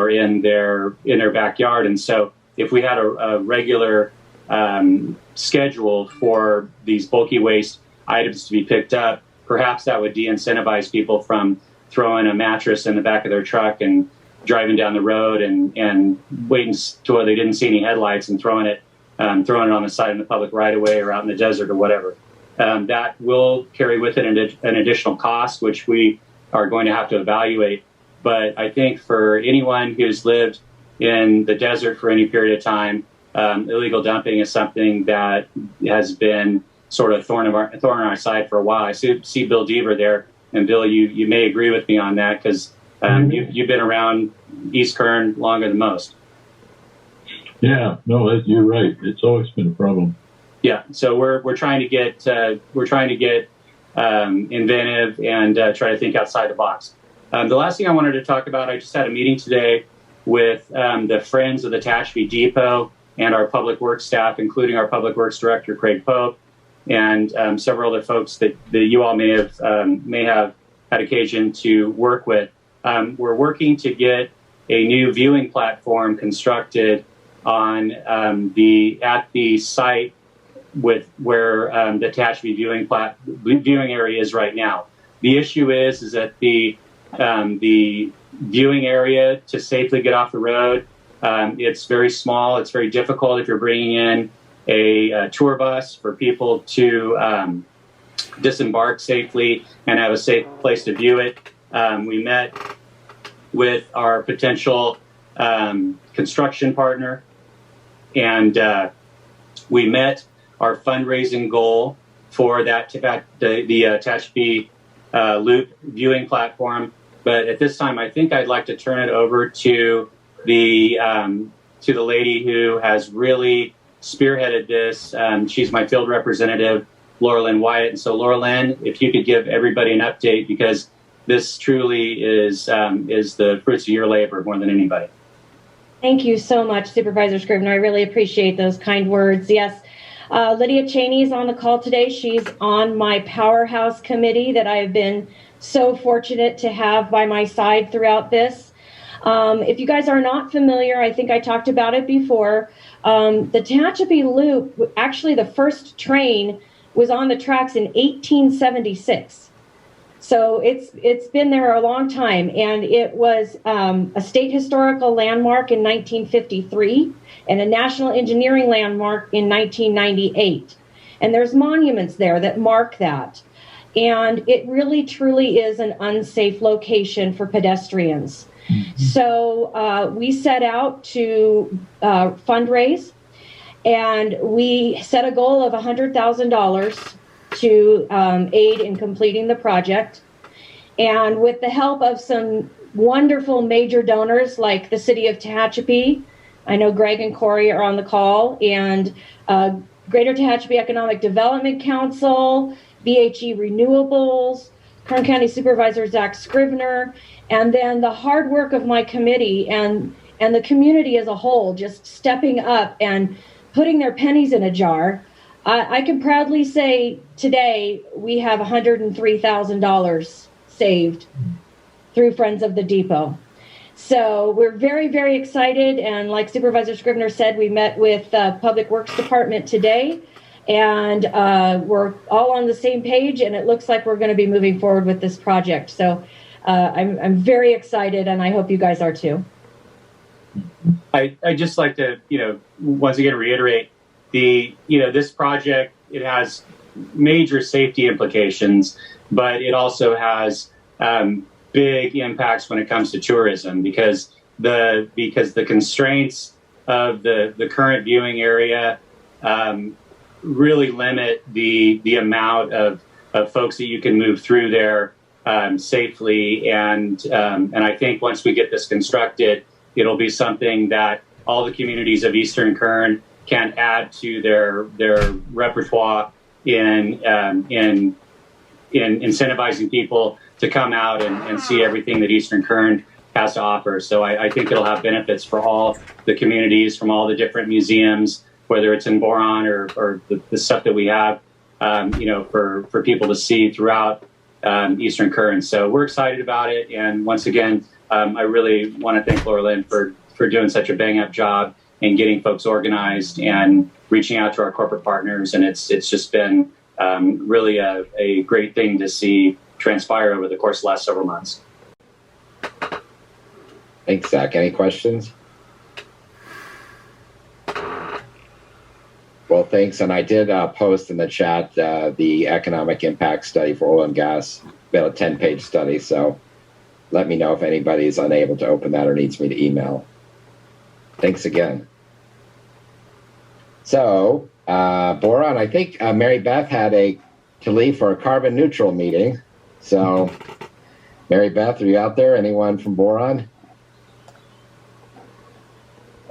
in their backyard. And so if we had a regular schedule for these bulky waste items to be picked up, perhaps that would de-incentivize people from throwing a mattress in the back of their truck and driving down the road and waiting till they didn't see any headlights and throwing it on the side of the public right of way or out in the desert or whatever. That will carry with it an additional cost, which we are going to have to evaluate. But I think for anyone who's lived in the desert for any period of time, illegal dumping is something that has been sort of thorn on our side for a while. I see Bill Deaver there, and Bill, you may agree with me on that because you've been around East Kern longer than most. Yeah, no, you're right. It's always been a problem. Yeah, so we're trying to get inventive and try to think outside the box. The last thing I wanted to talk about, I just had a meeting today with the Friends of the Tehachapi Depot and our public works staff, including our public works director, Craig Pope, and several other folks that you all may have had occasion to work with. We're working to get a new viewing platform constructed on at the site with where the Tehachapi viewing area is right now. The issue is that the viewing area to safely get off the road, it's very small. It's very difficult if you're bringing in a tour bus for people to disembark safely and have a safe place to view it. We met with our potential construction partner, and we met our fundraising goal for the Tehachapi Loop viewing platform. But at this time, I think I'd like to turn it over to the lady who has really spearheaded this. She's my field representative, Laura Lynn Wyatt. And so, Laura Lynn, if you could give everybody an update, because this truly is the fruits of your labor more than anybody. Thank you so much, Supervisor Scrivener. I really appreciate those kind words. Yes, Lydia Cheney is on the call today. She's on my Powerhouse committee that I have been so fortunate to have by my side throughout this. If you guys are not familiar, I think I talked about it before. The Tehachapi Loop, actually the first train was on the tracks in 1876. So it's been there a long time, and it was a state historical landmark in 1953 and a national engineering landmark in 1998. And there's monuments there that mark that. And it really, truly is an unsafe location for pedestrians. Mm-hmm. So we set out to fundraise, and we set a goal of $100,000 to aid in completing the project. And with the help of some wonderful major donors like the City of Tehachapi, I know Greg and Corey are on the call, and Greater Tehachapi Economic Development Council, BHE Renewables, Kern County Supervisor Zach Scrivener, and then the hard work of my committee and the community as a whole, just stepping up and putting their pennies in a jar. I can proudly say today we have $103,000 saved through Friends of the Depot. So we're very, very excited. And like Supervisor Scrivener said, we met with Public Works Department today, and we're all on the same page, and it looks like we're going to be moving forward with this project. So I'm very excited, and I hope you guys are too. I just like to, once again reiterate this project, it has major safety implications, but it also has big impacts when it comes to tourism because the constraints of the current viewing area really limit the amount of folks that you can move through there safely. And I think once we get this constructed, it'll be something that all the communities of Eastern Kern can add to their repertoire in incentivizing people to come out and see everything that Eastern Kern has to offer. So I think it'll have benefits for all the communities from all the different museums, whether it's in Boron or the stuff that we have, for people to see throughout Eastern Kern. So we're excited about it. And once again, I really want to thank Laura Lynn for doing such a bang up job in getting folks organized and reaching out to our corporate partners. And it's just been really a great thing to see transpire over the course of the last several months. Thanks, Zach. Any questions? Well, thanks. And I did post in the chat the economic impact study for oil and gas, about a 10-page study. So let me know if anybody is unable to open that or needs me to email. Thanks again. So, Boron, I think Mary Beth had to leave for a carbon neutral meeting. So, Mary Beth, are you out there? Anyone from Boron?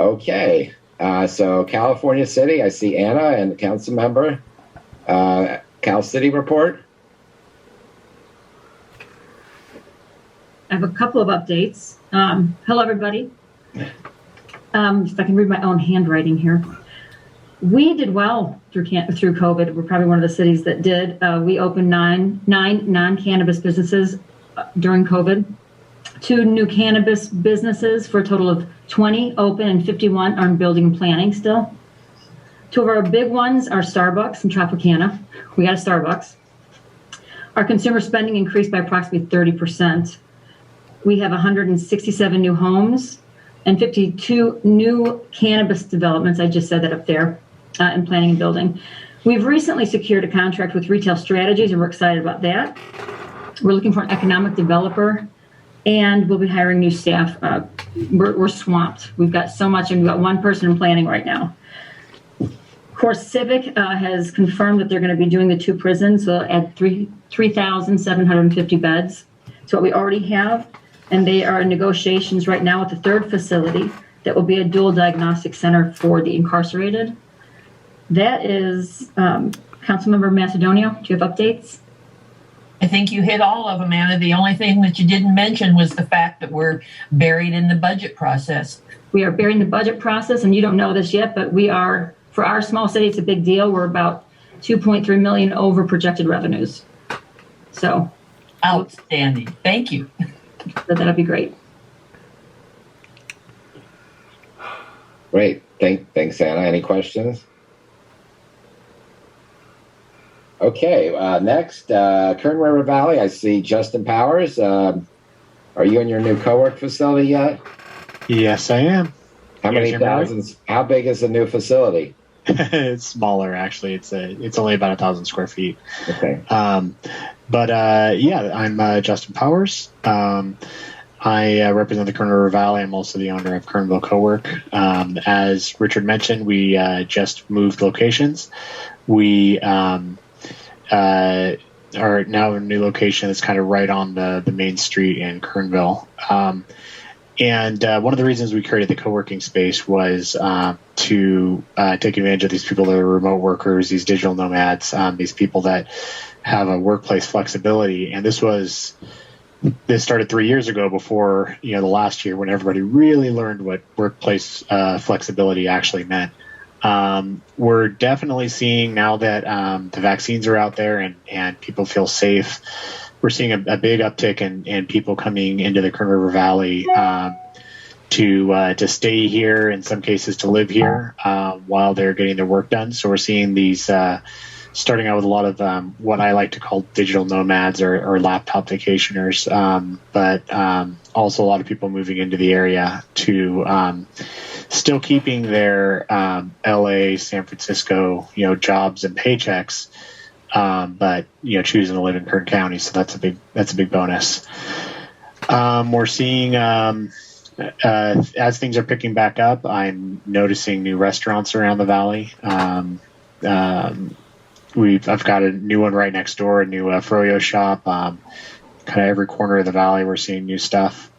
Okay. So, California City, I see Anna and the council member. Cal City report. I have a couple of updates. Hello, everybody. If I can read my own handwriting here. We did well through COVID. We're probably one of the cities that did. We opened nine non-cannabis businesses during COVID. 2 new cannabis businesses for a total of 20 open and 51 are in building and planning still. 2 of our big ones are Starbucks and Tropicana. We got a Starbucks. Our consumer spending increased by approximately 30%. We have 167 new homes and 52 new cannabis developments. I just said that up there in planning and building. We've recently secured a contract with Retail Strategies, and we're excited about that. We're looking for an economic developer, and we'll be hiring new staff. We're swamped. We've got so much, and we've got 1 person in planning right now. Of course, Civic has confirmed that they're going to be doing the 2 prisons. So they'll add 3,750 beds to what we already have. And they are in negotiations right now with the 3rd facility that will be a dual diagnostic center for the incarcerated. That is, Councilmember Macedonio, do you have updates? I think you hit all of them, Anna. The only thing that you didn't mention was the fact that we're buried in the budget process. We are buried in the budget process, and you don't know this yet, but we are for our small city, it's a big deal. We're about 2.3 million over projected revenues. So outstanding. Thank you. So that'll be great. Great. Thanks, Anna. Any questions? Okay. Next, Kern River Valley. I see Justin Powers. Are you in your new co-work facility yet? Yes, I am. How many thousands? How big is the new facility? It's smaller, actually. It's only about 1,000 square feet. Okay. But I'm Justin Powers. I represent the Kern River Valley. I'm also the owner of Kernville Co-work. As Richard mentioned, we just moved locations. We are now in a new location that's kind of right on the main street in Kernville. And one of the reasons we created the co-working space was to take advantage of these people that are remote workers, these digital nomads, these people that have a workplace flexibility. And this started 3 years ago, before the last year, when everybody really learned what workplace flexibility actually meant. We're definitely seeing now that the vaccines are out there and people feel safe. We're seeing a big uptick in people coming into the Kern River Valley to stay here, in some cases to live here while they're getting their work done. So we're seeing these starting out with a lot of what I like to call digital nomads or laptop vacationers, but also a lot of people moving into the area to still keeping their LA, San Francisco, jobs and paychecks, but choosing to live in Kern County. So that's a big bonus. We're seeing as things are picking back up, I'm noticing new restaurants around the valley. I've got a new one right next door, a new froyo shop. Kind of every corner of the valley, we're seeing new stuff.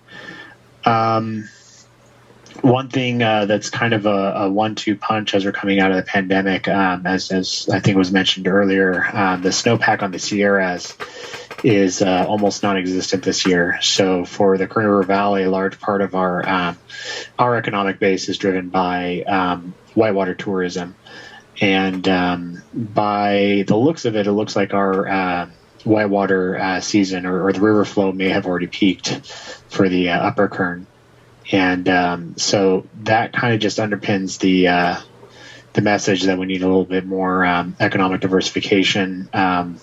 One thing that's kind of a 1-2 punch as we're coming out of the pandemic, as I think was mentioned earlier, the snowpack on the Sierras is almost non-existent this year. So for the Kern River Valley, a large part of our economic base is driven by whitewater tourism. And by the looks of it, it looks like our whitewater season or the river flow may have already peaked for the upper Kern. And so that kind of just underpins the message that we need a little bit more economic diversification. Having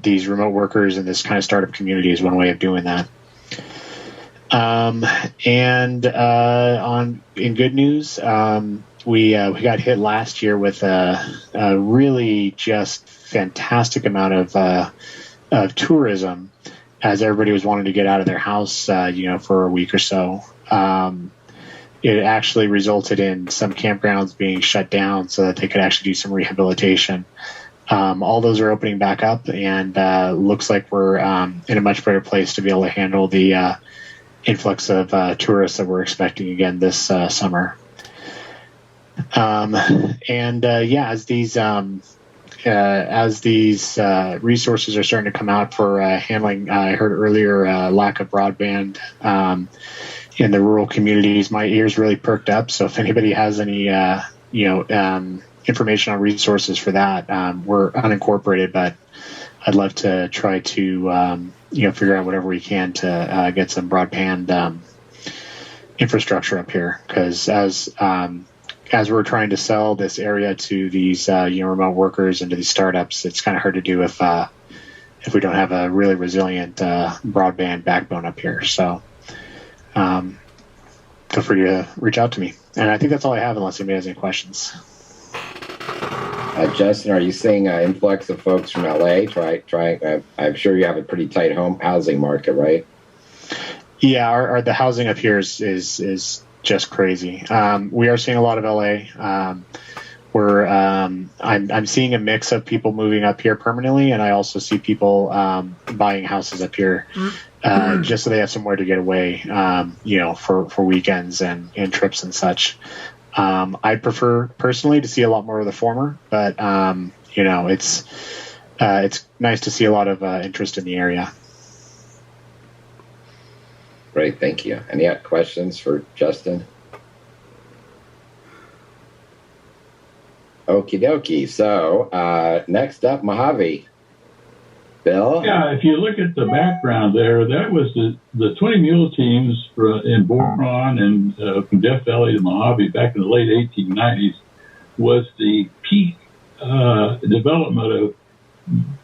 these remote workers and this kind of startup community is one way of doing that. In good news, we got hit last year with a really just fantastic amount of tourism, as everybody was wanting to get out of their house, for a week or so. It actually resulted in some campgrounds being shut down so that they could actually do some rehabilitation. All those are opening back up, and looks like we're in a much better place to be able to handle the influx of tourists that we're expecting again this summer. As these resources are starting to come out for handling, I heard earlier, lack of broadband in the rural communities, my ears really perked up. So if anybody has any, information on resources for that, we're unincorporated, but I'd love to try to, figure out whatever we can to get some broadband infrastructure up here. Because as we're trying to sell this area to these remote workers and to these startups, it's kind of hard to do if we don't have a really resilient broadband backbone up here. So feel free to reach out to me. And I think that's all I have, unless anybody has any questions. Justin, are you seeing an influx of folks from LA? I'm sure you have a pretty tight housing market, right? Yeah, the housing up here is just crazy. We are seeing a lot of LA. I'm seeing a mix of people moving up here permanently, and I also see people buying houses up here just so they have somewhere to get away, for weekends and trips and such. I'd prefer personally to see a lot more of the former, but it's nice to see a lot of interest in the area. Great, thank you. Any questions for Justin? Okie dokie. So next up, Mojave. Bill? Yeah, if you look at the background there, that was the 20 mule teams in Boron and from Death Valley to Mojave back in the late 1890s was the peak development of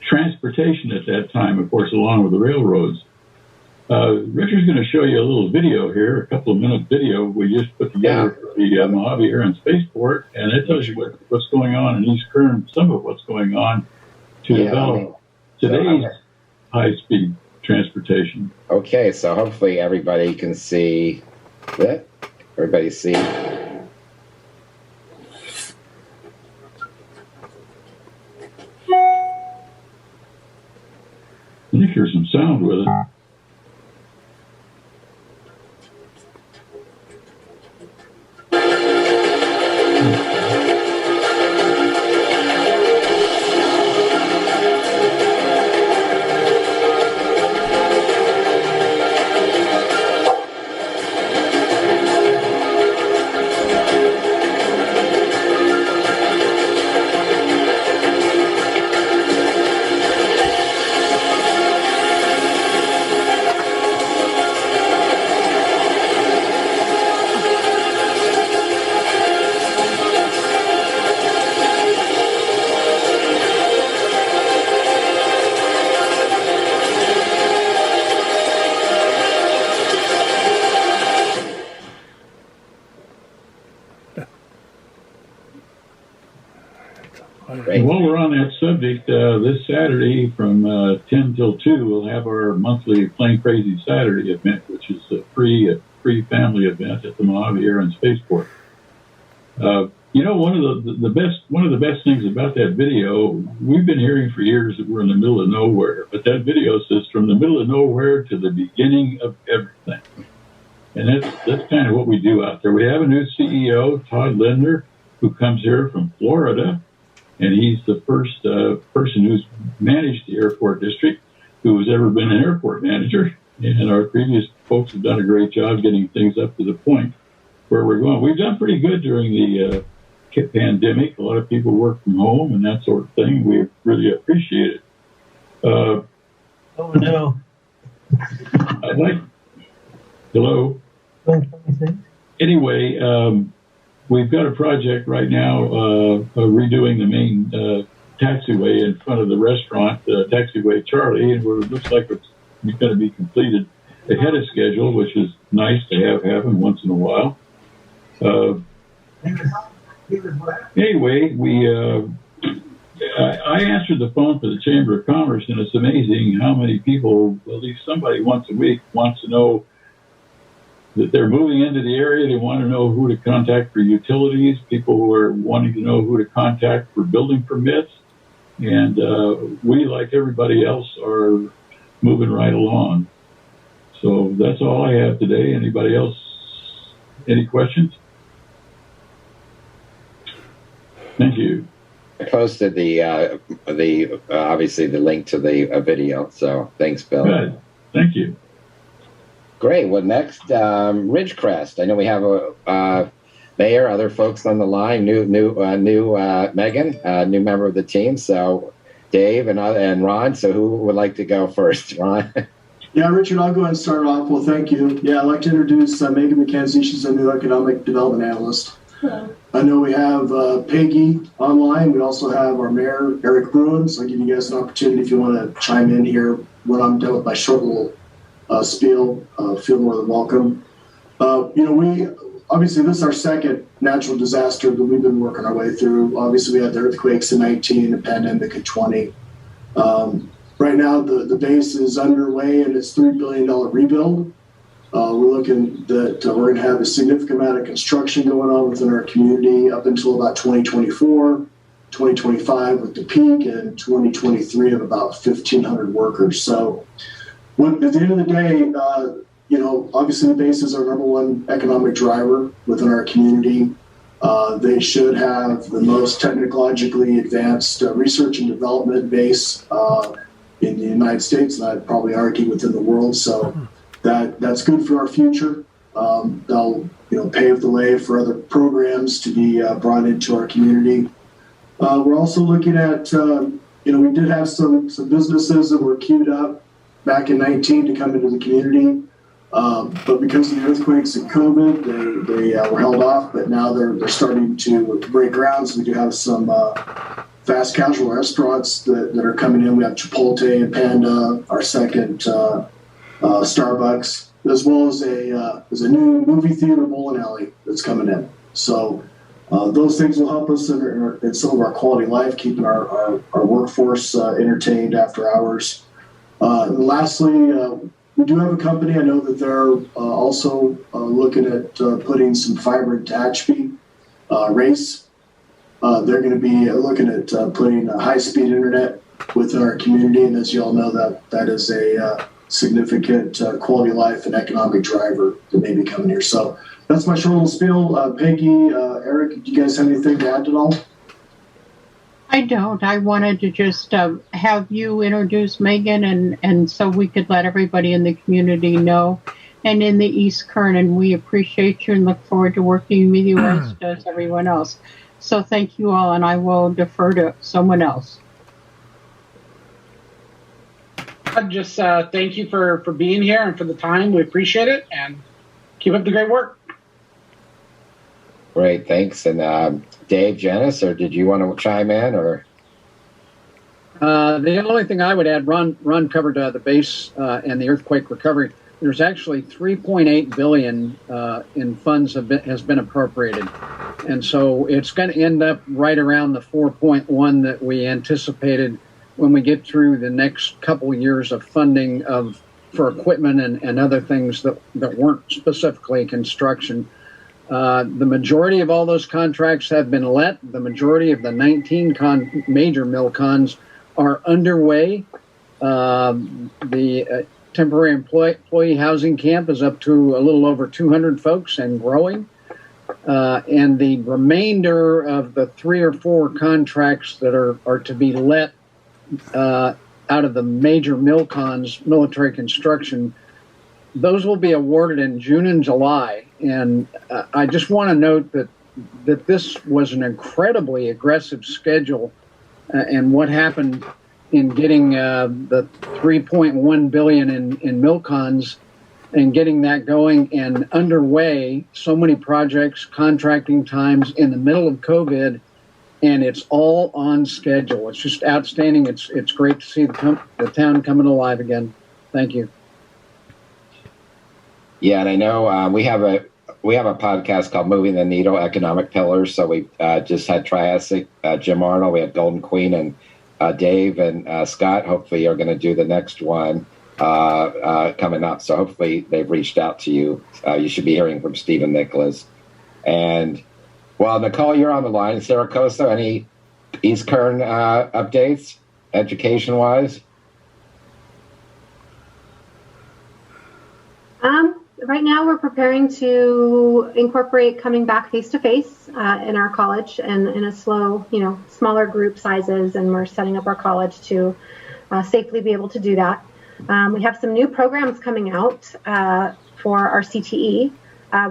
transportation at that time, of course, along with the railroads. Richard's going to show you a little video here, a couple of minute video we just put together for the Mojave Air and Spaceport, and it tells you what's going on in East Kern, some of what's going on to develop today's high-speed transportation. Okay, so hopefully everybody can see that. Everybody see? I think there's some sound with it. While we're on that subject, this Saturday from 10 till 2, we'll have our monthly Plane Crazy Saturday event, which is a free family event at the Mojave Air and Spaceport. You know, one of the best things about that video, we've been hearing for years that we're in the middle of nowhere, but that video says from the middle of nowhere to the beginning of everything. And that's kind of what we do out there. We have a new CEO, Todd Lindner, who comes here from Florida. And he's the first person who's managed the airport district who has ever been an airport manager. And our previous folks have done a great job getting things up to the point where we're going. We've done pretty good during the pandemic. A lot of people work from home and that sort of thing. We really appreciate it. Oh, no. Hello? Anyway, we've got a project right now redoing the main taxiway in front of the restaurant, Taxiway Charlie, and it looks like it's going to be completed ahead of schedule, which is nice to have happen once in a while. Anyway, I answered the phone for the Chamber of Commerce, and it's amazing how many people, at least somebody once a week, wants to know that they're moving into the area. They want to know who to contact for utilities. People who are wanting to know who to contact for building permits. And we, like everybody else, are moving right along. So that's all I have today. Anybody else? Any questions? Thank you. I posted the obviously the link to the video. So thanks, Bill. Good. Thank you. Great. Well, next, Ridgecrest. I know we have a mayor, other folks on the line. New Megan, new member of the team. So Dave and Ron. So who would like to go first, Ron? Yeah, Richard, I'll go ahead and start off. Well, thank you. Yeah, I'd like to introduce Megan McKenzie. She's a new economic development analyst. Hello. I know we have Peggy online. We also have our mayor, Eric Bruin. So I'll give you guys an opportunity if you want to chime in here when I'm done with my short little spiel. Feel more than welcome. We obviously, this is our second natural disaster that we've been working our way through. Obviously, we had the earthquakes in 19, the pandemic in 20. Right now, the base is underway in its $3 billion rebuild. We're looking that we're going to have a significant amount of construction going on within our community up until about 2024, 2025 with the peak, and 2023 of about 1,500 workers. So at the end of the day, obviously the base is our number one economic driver within our community. They should have the most technologically advanced research and development base in the United States, and I'd probably argue within the world. So that's good for our future. They'll pave the way for other programs to be brought into our community. We're also looking at, we did have some businesses that were queued up back in 19 to come into the community. But because of the earthquakes and COVID, they were held off, but now they're starting to break ground. So we do have some fast casual restaurants that are coming in. We have Chipotle and Panda, our second Starbucks, as well as a new movie theater bowling alley that's coming in. So those things will help us in some of our quality of life, keeping our workforce entertained after hours. And lastly, we do have a company. I know that they're also looking at putting some fiber into Tehachapi race. They're going to be looking at putting high-speed internet within our community, and as you all know, that is a significant quality of life and economic driver that may be coming here. So that's my short little spiel. Peggy, Eric, do you guys have anything to add at all? I don't. I wanted to just have you introduce Megan and so we could let everybody in the community know. And in the East Kern, and we appreciate you and look forward to working with you as does everyone else. So thank you all, and I will defer to someone else. Just thank you for being here and for the time. We appreciate it, and keep up the great work. Great, thanks. And Dave, Janice, or did you want to chime in? Or the only thing I would add, Ron covered the base and the earthquake recovery. There's actually $3.8 billion in funds has been appropriated, and so it's going to end up right around the 4.1 that we anticipated when we get through the next couple of years of funding for equipment and other things that weren't specifically construction. The majority of all those contracts have been let. The majority of the 19 major mill cons are underway. The temporary employee housing camp is up to a little over 200 folks and growing. And the remainder of the 3 or 4 contracts that are to be let out of the major mill cons, military construction, those will be awarded in June and July. And I just want to note that this was an incredibly aggressive schedule, and what happened in getting the $3.1 billion in mill cons and getting that going and underway. So many projects, contracting times in the middle of COVID, and it's all on schedule. It's just outstanding. It's great to see the town coming alive again. Thank you. Yeah, and I know we have a podcast called Moving the Needle: Economic Pillars. So we just had Triassic, Jim Arnold. We had Golden Queen and Dave and Scott. Hopefully, are going to do the next one coming up. So hopefully, they've reached out to you. You should be hearing from Stephen Nicholas. And well, Nicole, you're on the line. Saracosa, any East Kern updates, education-wise? Right now, we're preparing to incorporate coming back face-to-face in our college and in a smaller group sizes, and we're setting up our college to safely be able to do that. We have some new programs coming out for our CTE.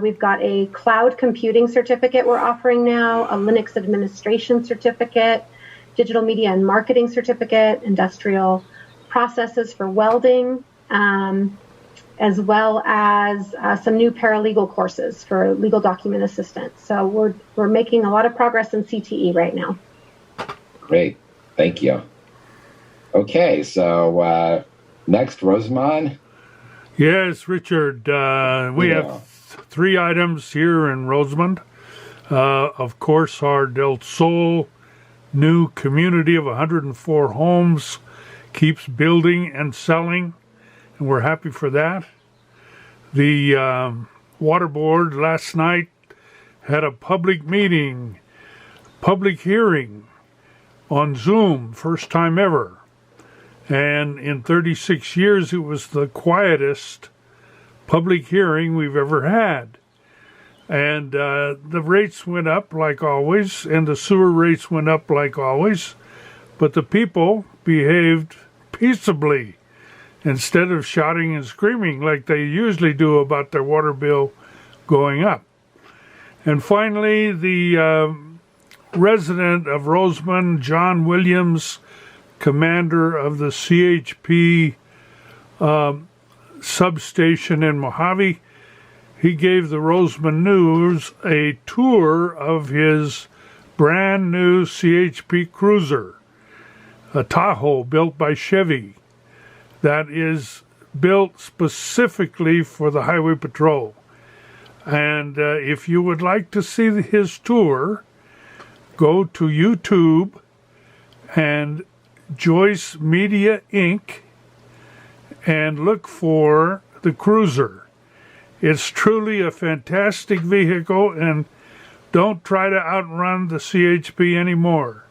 We've got a cloud computing certificate we're offering now, a Linux administration certificate, digital media and marketing certificate, industrial processes for welding, as well as some new paralegal courses for legal document assistance. So we're making a lot of progress in CTE right now. Great, thank you. Okay, so next, Rosamond. Yes, Richard. We have 3 items here in Rosamond. Of course, our Del Sol new community of 104 homes keeps building and selling, and we're happy for that. The Water Board last night had a public meeting, public hearing on Zoom, first time ever. And in 36 years, it was the quietest public hearing we've ever had. And the rates went up like always, and the sewer rates went up like always, but the people behaved peaceably instead of shouting and screaming like they usually do about their water bill going up. And finally, the resident of Roseman, John Williams, commander of the CHP substation in Mojave, he gave the Roseman News a tour of his brand new CHP cruiser, a Tahoe built by Chevy that is built specifically for the Highway Patrol. And if you would like to see his tour, go to YouTube and Joyce Media Inc. and look for the cruiser. It's truly a fantastic vehicle, and don't try to outrun the CHP anymore.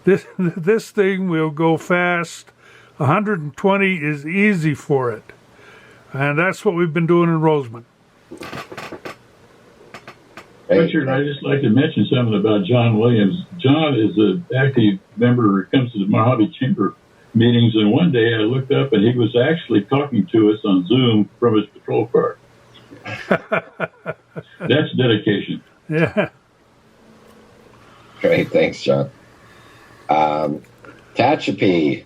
This thing will go fast. 120 is easy for it. And that's what we've been doing in Roseman. Richard, I'd just like to mention something about John Williams. John is an active member when it comes to the Mojave Chamber meetings, and one day I looked up and he was actually talking to us on Zoom from his patrol car. That's dedication. Yeah. Great, thanks, John. Tehachapi.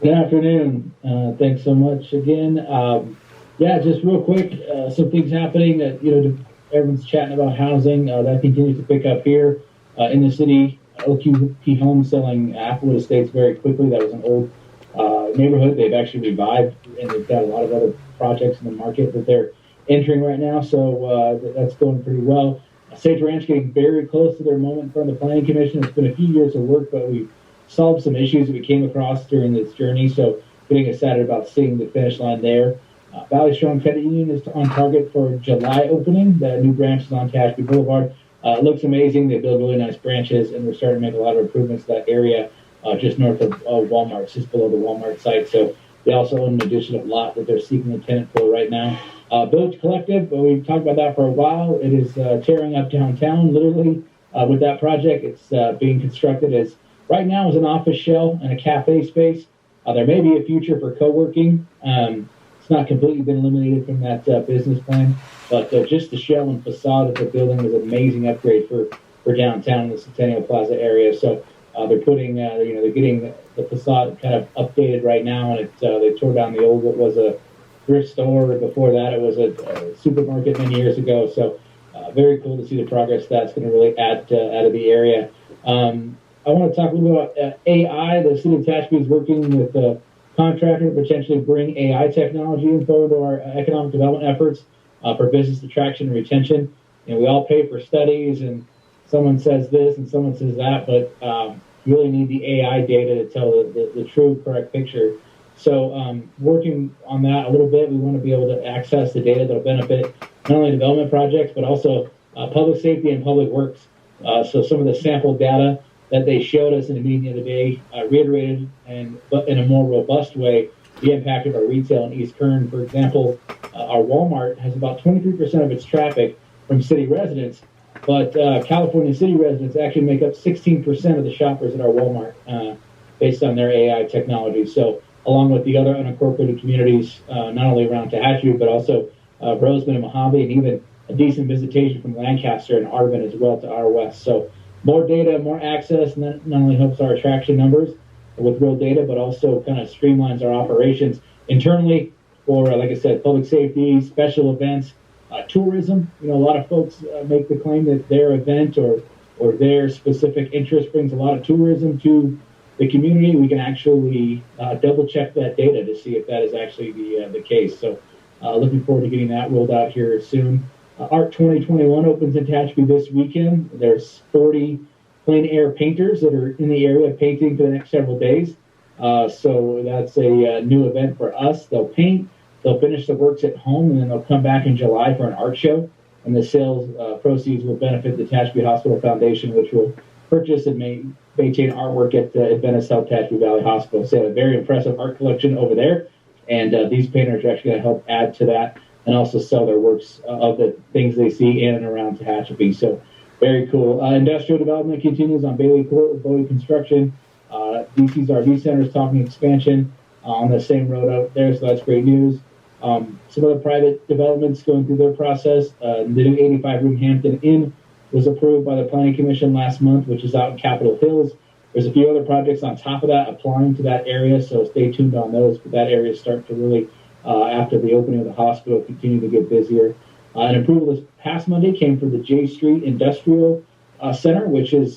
Good afternoon. Thanks so much again. Yeah, just real quick, some things happening that, everyone's chatting about housing. That continues to pick up here in the city. OQP Homes selling Applewood Estates very quickly. That was an old neighborhood. They've actually revived, and they've got a lot of other projects in the market that they're entering right now. So that's going pretty well. Sage Ranch getting very close to their moment in front of the Planning Commission. It's been a few years of work, but we've solved some issues that we came across during this journey. So getting excited about seeing the finish line there. Valley Strong Credit Union is on target for July opening. The new branch is on Tehachapi Boulevard. It looks amazing. They build really nice branches, and we're starting to make a lot of improvements to that area just north of Walmart, just below the Walmart site. So they also own an additional lot that they're seeking a tenant for right now. Village Collective, we've talked about that for a while. It is tearing up downtown, literally, with that project. It's being constructed as, right now, as an office shell and a cafe space. There may be a future for co-working. It's not completely been eliminated from that business plan, but just the shell and facade of the building is an amazing upgrade for downtown in the Centennial Plaza area. So they're putting, they're getting the facade kind of updated right now, and they tore down the old, what was a thrift store. Before that, it was a supermarket many years ago. So very cool to see the progress that's going to really add to the area. I want to talk a little bit about AI. The city of Tehachapi is working with a contractor to potentially bring AI technology info into our economic development efforts for business attraction and retention. We all pay for studies, and someone says this and someone says that, but you really need the AI data to tell the true, correct picture. So working on that a little bit, we want to be able to access the data that will benefit not only development projects, but also public safety and public works. So some of the sample data that they showed us in the meeting the other day reiterated, but in a more robust way, the impact of our retail in East Kern. For example, our Walmart has about 23% of its traffic from city residents, but California city residents actually make up 16% of the shoppers at our Walmart based on their AI technology. So along with the other unincorporated communities, not only around Tehachapi, but also Roseman and Mojave, and even a decent visitation from Lancaster and Arvin as well to our west. So more data, more access, not only helps our attraction numbers with real data, but also kind of streamlines our operations internally for, like I said, public safety, special events, tourism. A lot of folks make the claim that their event or their specific interest brings a lot of tourism to the community. We can actually double check that data to see if that is actually the case. So looking forward to getting that rolled out here soon. Art 2021 opens in Tehachapi this weekend. There's 40 plein air painters that are in the area painting for the next several days. So that's a new event for us. They'll paint, they'll finish the works at home, and then they'll come back in July for an art show. And the sales proceeds will benefit the Tehachapi Hospital Foundation, which will purchase and maintain artwork at Adventist Health Tehachapi Valley Hospital. So a very impressive art collection over there. And these painters are actually going to help add to that and also sell their works of the things they see in and around Tehachapi. So very cool. Industrial development continues on Bailey Court with Bowie Construction. DC's RV Center is talking expansion on the same road out there, so that's great news. Some other private developments going through their process. The new 85-room Hampton Inn was approved by the Planning Commission last month, which is out in Capitol Hills. There's a few other projects on top of that applying to that area, so stay tuned on those. But that area is starting to really, after the opening of the hospital, continue to get busier. An approval this past Monday came for the J Street Industrial Center, which is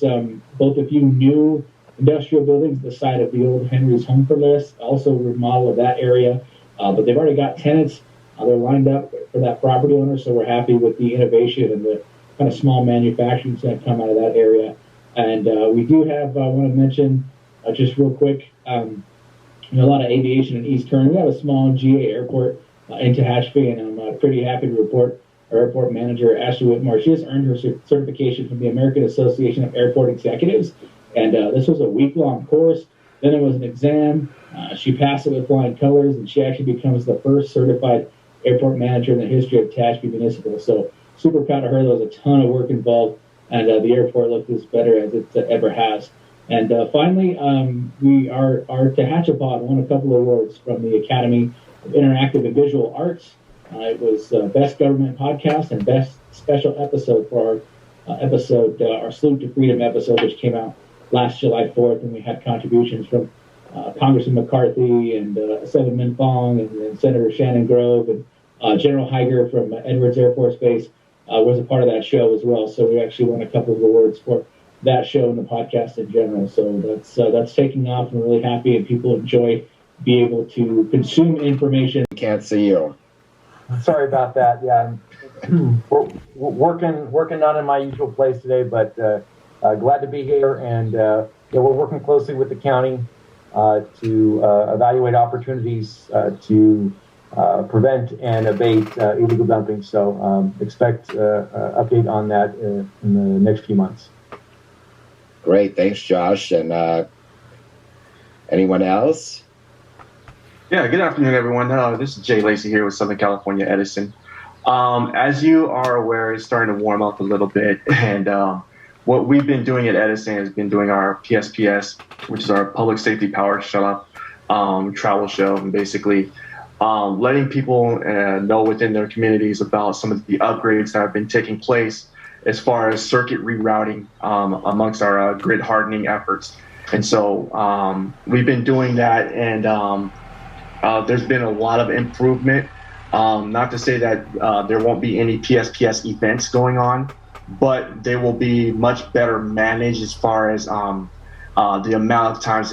both a few new industrial buildings, the site of the old Henry's Home for Less, also remodel of that area. But they've already got tenants. They're lined up for that property owner, so we're happy with the innovation and the kind of small manufacturing that's going to come out of that area. And we do have, I want to mention just real quick, a lot of aviation in East Kern. We have a small GA airport in Tehachapi, and I'm pretty happy to report our airport manager, Ashley Whitmore. She just earned her certification from the American Association of Airport Executives. And this was a week-long course. Then there was an exam. She passed it with flying colors, and she actually becomes the first certified airport manager in the history of Tehachapi Municipal. So super proud of her. There was a ton of work involved, and the airport looked as better as it ever has. And finally, our Tehachapod won a couple of awards from the Academy of Interactive and Visual Arts. It was Best Government Podcast and Best Special Episode for our our Salute to Freedom episode, which came out last July 4th, and we had contributions from Congressman McCarthy and Senator Min Fong and Senator Shannon Grove, and General Heiger from Edwards Air Force Base was a part of that show as well. So we actually won a couple of awards for that show and the podcast in general. So that's taking off, and we're really happy, and people enjoy being able to consume information. Can't see you. Sorry about that. Yeah, I'm working not in my usual place today, but glad to be here. And we're working closely with the county to evaluate opportunities to prevent and abate illegal dumping. So expect update on that in the next few months. Great, thanks, Josh. And anyone else? Yeah, good afternoon, everyone. This is Jay Lacey here with Southern California Edison. As you are aware, it's starting to warm up a little bit, and what we've been doing at Edison has been doing our PSPS, which is our Public Safety Power Shut-Up travel show, and basically letting people know within their communities about some of the upgrades that have been taking place as far as circuit rerouting amongst our grid hardening efforts. And so we've been doing that, and there's been a lot of improvement. Not to say that there won't be any PSPS events going on, but they will be much better managed as far as the amount of times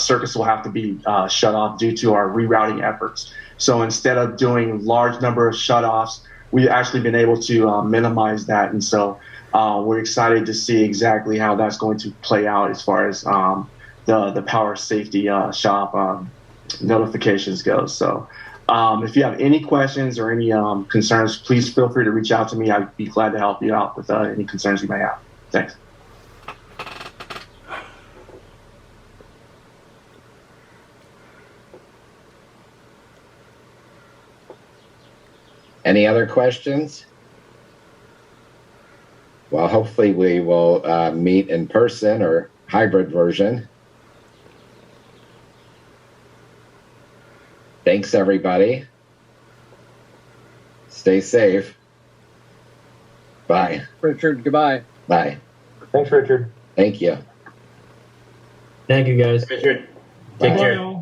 circuits will have to be shut off due to our rerouting efforts. So instead of doing large number of shutoffs, we've actually been able to minimize that. And so we're excited to see exactly how that's going to play out as far as the power safety shop notifications go. So if you have any questions or any concerns, please feel free to reach out to me. I'd be glad to help you out with any concerns you may have. Thanks. Any other questions? Well, hopefully we will meet in person or hybrid version. Thanks, everybody. Stay safe. Bye. Richard, goodbye. Bye. Thanks, Richard. Thank you. Thank you, guys. Richard. Take care.